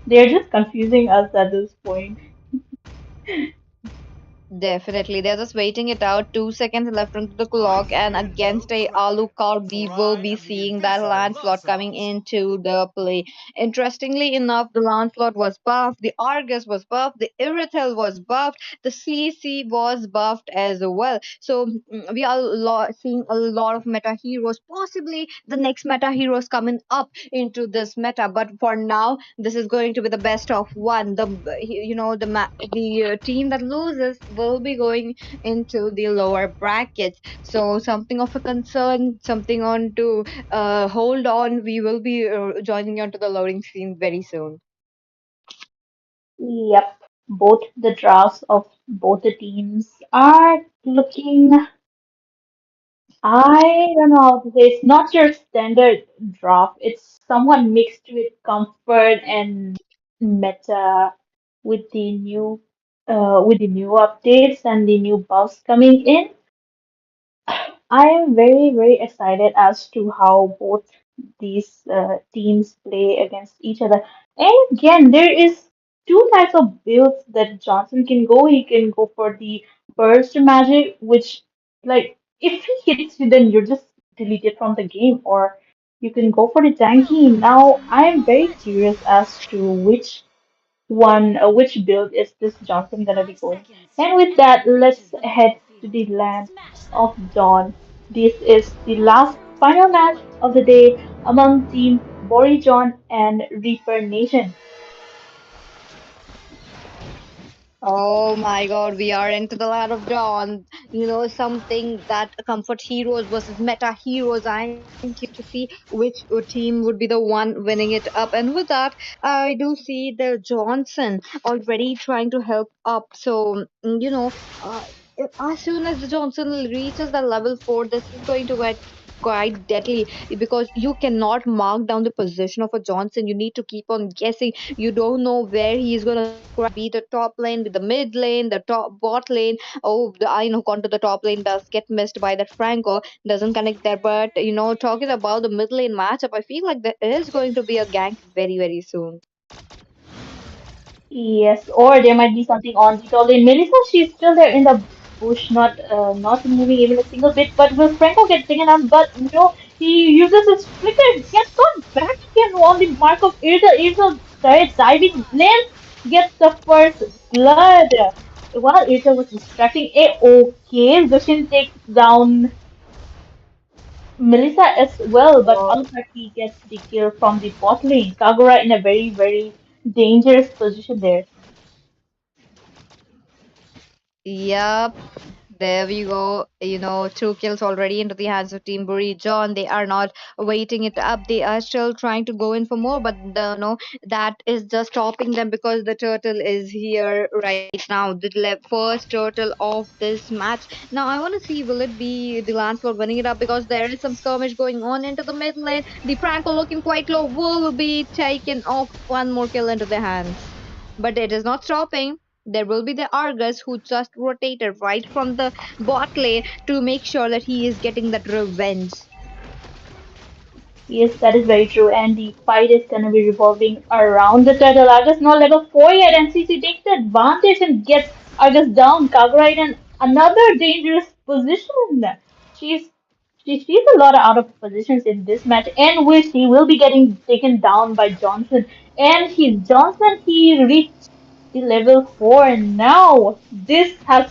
They're just confusing us at this point. Definitely. They're just waiting it out. 2 seconds left on the clock, and against a Alucard, we will be seeing that Lancelot coming into the play. Interestingly enough, the Lancelot was buffed, the Argus was buffed, the Irithel was buffed, the CC was buffed as well. So we are seeing a lot of meta heroes, possibly the next meta heroes coming up into this meta. But for now, this is going to be the best of one. The team that loses will be going into the lower brackets. So something of a concern, something on to hold on. We will be joining you onto the loading screen very soon. Yep. Both the drafts of both the teams are looking. I don't know how to say. It's not your standard draft. It's somewhat mixed with comfort and meta with with the new updates and the new buffs coming in. I am very, very excited as to how both these teams play against each other. And again, there is two types of builds that Johnson can go. He can go for the burst magic, which, like, if he hits you, then you're just deleted from the game, or you can go for the tanky. Now, I am very curious as to which build is this Johnson gonna be 5 going? seconds And till the with enemy that, reaches let's the head to battlefield. the land Smash them! of Dawn. This is the last final match of the day among Team Borijon and Reaper Nation. Oh my god, we are into the land of dawn. Something that comfort heroes versus meta heroes. I'm curious to see which team would be the one winning it up. And with that, I do see the Johnson already trying to help up. So, as soon as the Johnson reaches the level 4, this is going to get quite deadly because you cannot mark down the position of a Johnson. You need to keep on guessing. You don't know where he is going to be the top lane, be the mid lane, the top bot lane. Oh, I know gone to the top lane does get missed by that Franco, doesn't connect there. But talking about the mid lane matchup, I feel like there is going to be a gank very, very soon. Yes, or there might be something on the top lane. Melissa, she's still there in the bush, not moving even a single bit. But will Franco get taken out? But no, he uses his flicker, gets got back again on the mark of Irza. Irza diving in, gets the first blood. While Irza was distracting, okay, Zushin takes down Melissa as well, but Alucard gets the kill from the bot lane. Kagura in a very, very dangerous position there. Yep. There we go. Two kills already into the hands of Team Buri John. They are not waiting it up. They are still trying to go in for more, but that is just stopping them because the turtle is here right now. The first turtle of this match. Now I want to see, will it be the Lancelot winning it up, because there is some skirmish going on into the mid lane. The Franco looking quite low will be taken off. One more kill into their hands, but it is not stopping. There will be the Argus who just rotated right from the bot lane to make sure that he is getting that revenge. Yes, that is very true. And the fight is gonna be revolving around the turtle. Argus not level 4 yet, and CC takes the advantage and gets Argus down. Kagura in another dangerous position. She's she's a lot out of positions in this match, and which he will be getting taken down by Johnson. And he reached the level 4 now. This has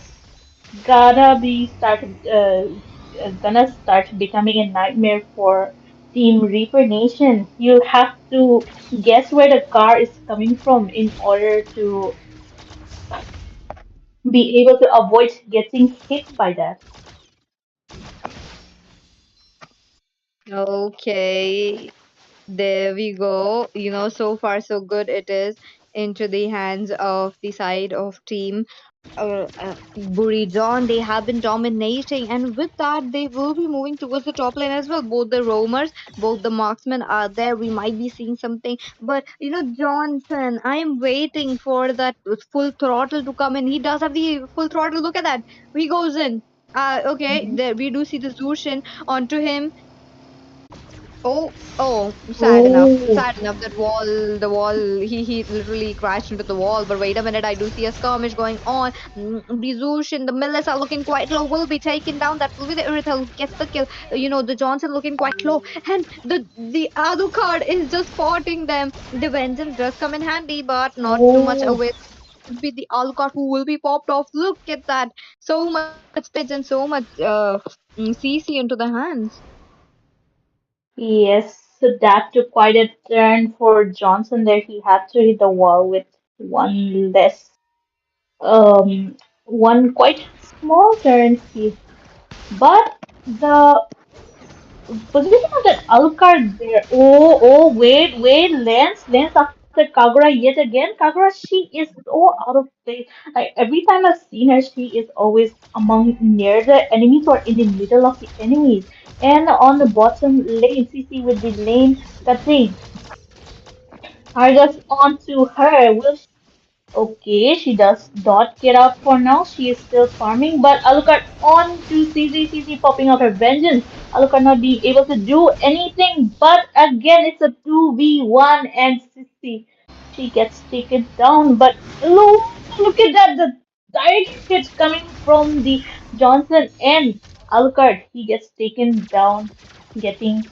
gonna start becoming a nightmare for Team Reaper Nation. You have to guess where the car is coming from in order to be able to avoid getting hit by that. Okay, there we go. So far so good it is into the hands of the side of team Burijon. They have been dominating, and with that, they will be moving towards the top lane as well. Both the roamers, both the marksmen are there. We might be seeing something, but Johnson, I am waiting for that full throttle to come in. He does have the full throttle. Look at that. He goes in. Okay, Mhm. there we do see the Zushin onto him. Oh, sad enough. Oh, Sad enough that the wall, he literally crashed into the wall. But wait a minute, I do see a skirmish going on. Bizush and the Millers are looking quite low, will be taken down. That will be the Irithel who gets the kill. The Johnson looking quite low. And the Alucard is just spotting them. The Vengeance does come in handy, but not too much oh, away. Would be the Alucard who will be popped off. Look at that. So much damage and so much CC into the hands. yes. So that took quite a turn for Johnson there. He had to hit the wall with one less, one quite small turn. But the position of that Alucard there. Wait. Lance after Kagura yet again. Kagura, she is so out of place. Like every time I've seen her, she is always among near the enemies or in the middle of the enemies. And on the bottom lane, CC with the lane cutting. Argus onto her. Okay, she does not get out for now. She is still farming, but Alucard on to CZ popping out her vengeance. Alucard not being able to do anything, but again, it's a 2v1 and Sissy, she gets taken down. But look at that, the direct hit coming from the Johnson and Alucard. He gets taken down, getting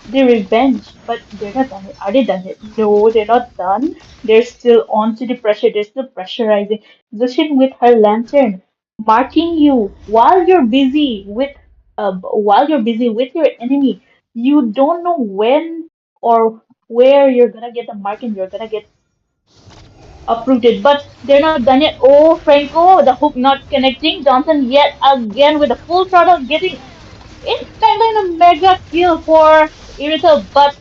the revenge, but they're not done it. Are they done it? No, they're not done. They're still on to the pressure. They're still pressurizing. Zushin with her lantern, marking you while you're busy with your enemy. You don't know when or where you're gonna get the mark and you're gonna get uprooted. But they're not done yet. Oh, Franco, the hook not connecting. Johnson yet again with a full throttle getting it's kind of a mega kill for Irithel, but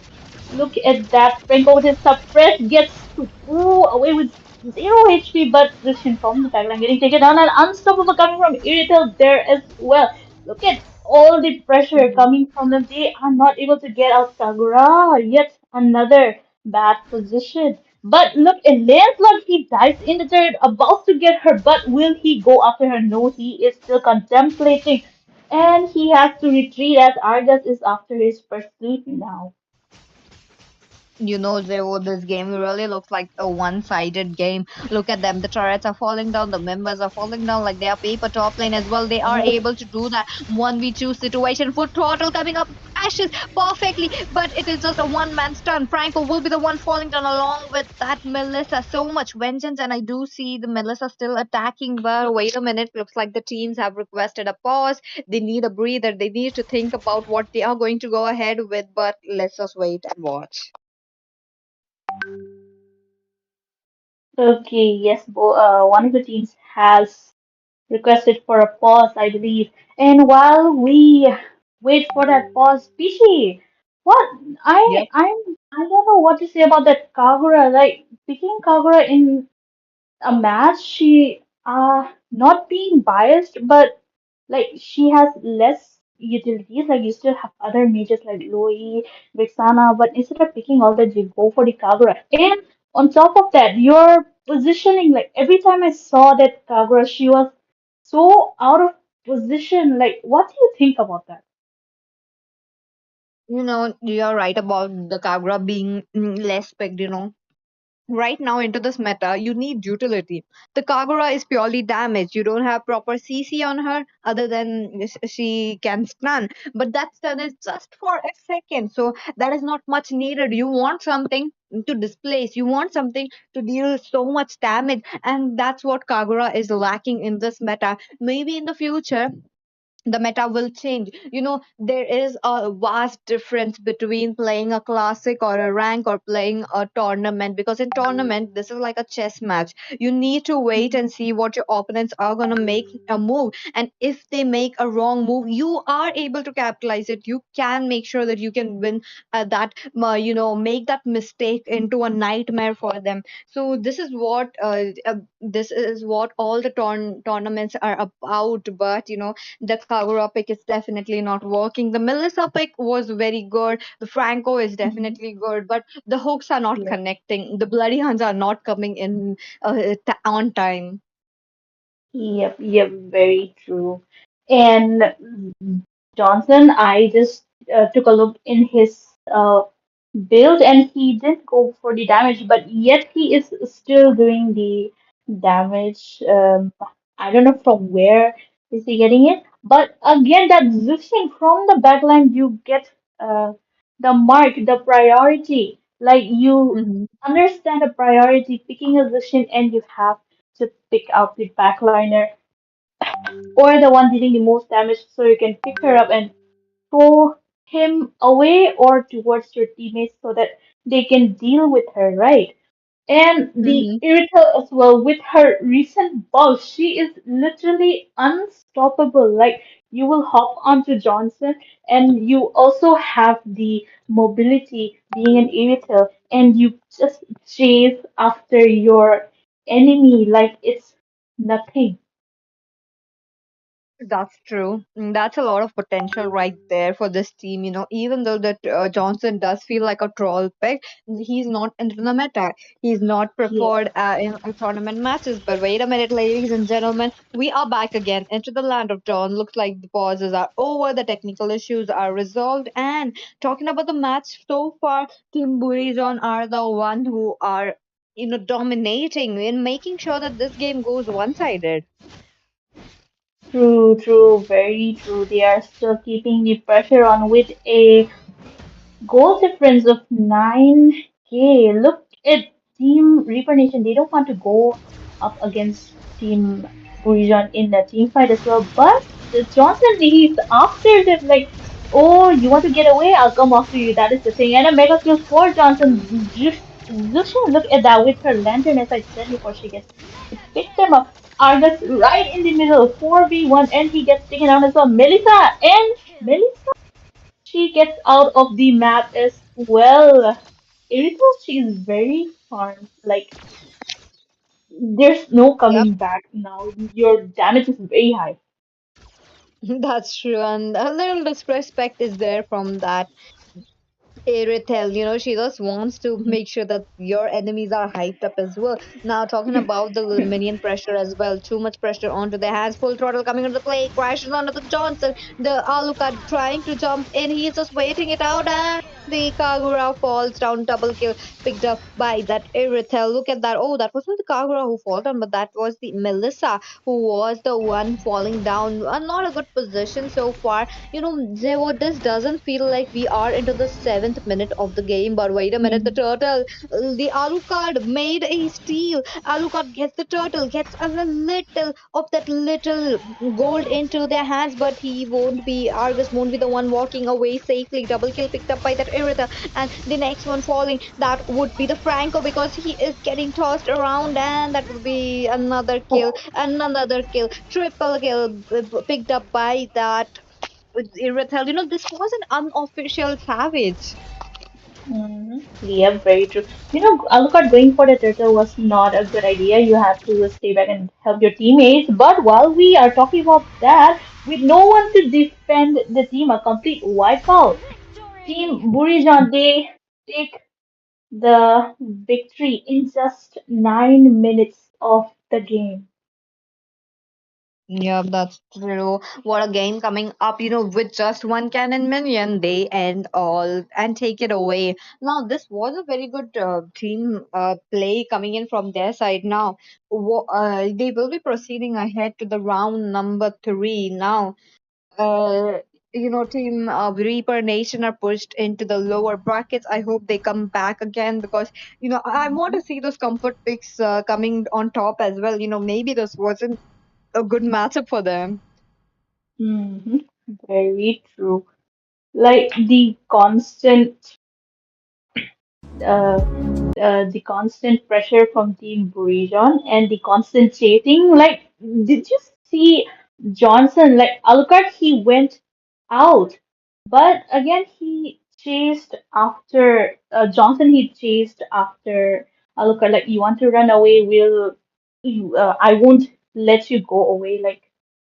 look at that. Franco with his suppress gets away with 0 HP, but the Shin from the tagline getting taken down and unstoppable coming from Irithel there as well. Look at all the pressure coming from them. They are not able to get out Kagura. Yet another bad position. But look at Lancelot, he dives in the turret, about to get her, but will he go after her? No, he is still contemplating and he has to retreat as Argus is after his pursuit now. Zero, this game really looks like a one-sided game. Look at them. The turrets are falling down. The members are falling down like they are paper top lane as well. They are able to do that 1v2 situation. Full throttle coming up. Ashes perfectly, but it is just a one-man stun. Franco will be the one falling down along with that Melissa. So much vengeance, and I do see the Melissa still attacking. But wait a minute. Looks like the teams have requested a pause. They need a breather. They need to think about what they are going to go ahead with. But let's just wait and watch. Okay, yes, one of the teams has requested for a pause, I believe. And while we wait for that pause, Pishi, what I don't know what to say about that Kagura. Like picking Kagura in a match, she not being biased, but like she has less utilities. Like you still have other mages like Loi, Vexana, but instead of picking all that, you go for the Kagura. And on top of that, your positioning, like every time I saw that Kagura, she was so out of position. Like, what do you think about that? You're right about the Kagura being less picked, right now into this meta, you need utility. The Kagura is purely damage. You don't have proper CC on her other than she can stun. But that stun is just for a second. So that is not much needed. You want something to displace. You want something to deal so much damage. And that's what Kagura is lacking in this meta. Maybe in the future the meta will change. There is a vast difference between playing a classic or a rank or playing a tournament, because in tournament this is like a chess match. You need to wait and see what your opponents are going to make a move, and if they make a wrong move, you are able to capitalize it. You can make sure that you can win that make that mistake into a nightmare for them. So this is what all the tournaments are about. But the Kagura pick is definitely not working. The Melissa pick was very good. The Franco is Mhm. definitely good, but the hooks are not connecting. The bloody hands are not coming in on time. Yep, yep, very true. And Johnson, I just took a look in his build and he did go for the damage, but yet he is still doing the damage. I don't know from where is he getting it, but again, that Zushin from the backline, you get the mark, the priority. Like you Mhm. understand the priority, picking a Zushin, and you have to pick out the backliner or the one dealing the most damage so you can pick her up and throw him away or towards your teammates so that they can deal with her, right? And the Mhm. Irithel as well, with her recent buff, she is literally unstoppable. Like, you will hop onto Johnson, and you also have the mobility being an Irithel, and you just chase after your enemy like it's nothing. That's true. That's a lot of potential right there for this team. Even though that Johnson does feel like a troll pick, he's not into the meta. He's not Yeah. preferred in tournament matches. But wait a minute, ladies and gentlemen, we are back again into the land of John. Looks like the pauses are over, the technical issues are resolved, and talking about the match so far, Team Burizon are the one who are dominating in making sure that this game goes one-sided. True, true, very true. They are still keeping the pressure on with a goal difference of 9K. Look at Team Reaper Nation. They don't want to go up against Team Burijan in the team fight as well. But the Johnson, he's after them like, oh, you want to get away? I'll come after you. That is the thing. And a mega kill for Johnson. Zusha, look at that with her lantern, as I said before she gets to pick them up. Argus right in the middle, 4v1, and he gets taken out as well. Melissa and Melissa, she gets out of the map as well. Irithel, she is very farmed. Like, there's no Yep. coming back now. Your damage is very high. That's true, and a little disrespect is there from that Irithel. She just wants to make sure that your enemies are hyped up as well. Now, talking about the minion pressure as well, too much pressure onto their hands, full throttle coming into the play, crashes onto the Johnson. The Alucard trying to jump in, he's just waiting it out, and the Kagura falls down, double kill, picked up by that Irithel. Look at that. Oh, that wasn't the Kagura who fell down, but that was the Melissa who was the one falling down. Not a good position so far. This doesn't feel like we are into the seventh minute of the game. But wait a minute, the Mhm. turtle, the Alucard made a steal. Alucard gets the turtle, gets a little of that little gold into their hands, but he won't be, Argus won't be the one walking away safely. Double kill picked up by that Irithel, and the next one falling, that would be the Franco because he is getting tossed around, and that would be another kill, Oh. and another kill, triple kill picked up by that Irithel. This was an unofficial savage. Yeah, very true. Alucard going for the turtle was not a good idea. You have to stay back and help your teammates. But while we are talking about that, with no one to defend the team, a complete wipeout. Victory! Team Burijan, they take the victory in just 9 minutes of the game. Yeah, that's true. What a game coming up, with just one cannon minion, they end all and take it away. Now, this was a very good team play coming in from their side. Now, they will be proceeding ahead to the round number three. Now, uh, team Reaper Nation are pushed into the lower brackets. I hope they come back again because, I want to see those comfort picks coming on top as well. Maybe this wasn't a good matchup for them. hmm Very true. Like uh, the constant pressure from Team Burijon and the constant chasing. Like, did you see Johnson? Like, Alucard, he went out, but again, he chased after Johnson. He chased after Alucard. Like, you want to run away? I won't let you go away. Like,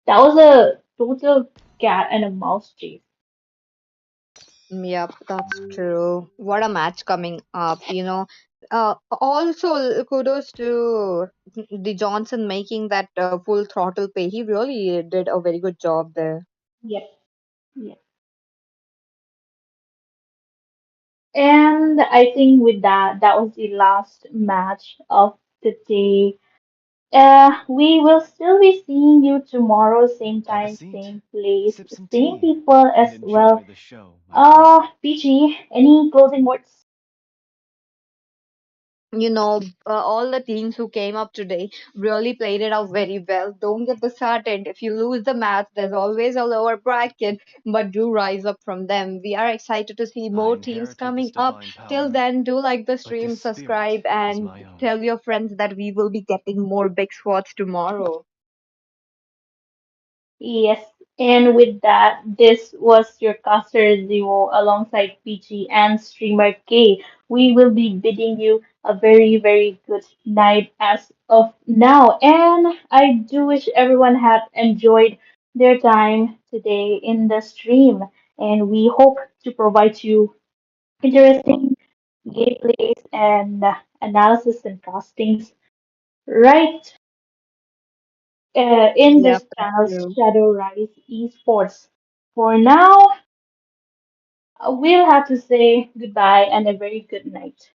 that was a total cat and a mouse chase. Yep, that's true. What a match coming up, Also, kudos to the Johnson making that full throttle pay. He really did a very good job there. Yep. Yep. And I think with that, that was the last match of the day. We will still be seeing you tomorrow, same Have a time, seat, same place, sip some same tea, people and as enjoy well. the show, my friend. PG, any closing words? All the teams who came up today really played it out very well. Don't get disheartened. If you lose the match, there's always a lower bracket, but do rise up from them. We are excited to see I more teams inherited this coming up. divine Till power, then, do like the but this stream, spirit subscribe, is and my own. tell your friends that we will be getting more big squads tomorrow. Yes, and with that, this was your caster Zero alongside PG and Streamer K. We will be bidding you a very, very good night as of now. And I do wish everyone had enjoyed their time today in the stream. And we hope to provide you interesting gameplays and analysis and castings right in Yep, this that's channel, true. Shadow Rise Esports. For now, we'll have to say goodbye and a very good night.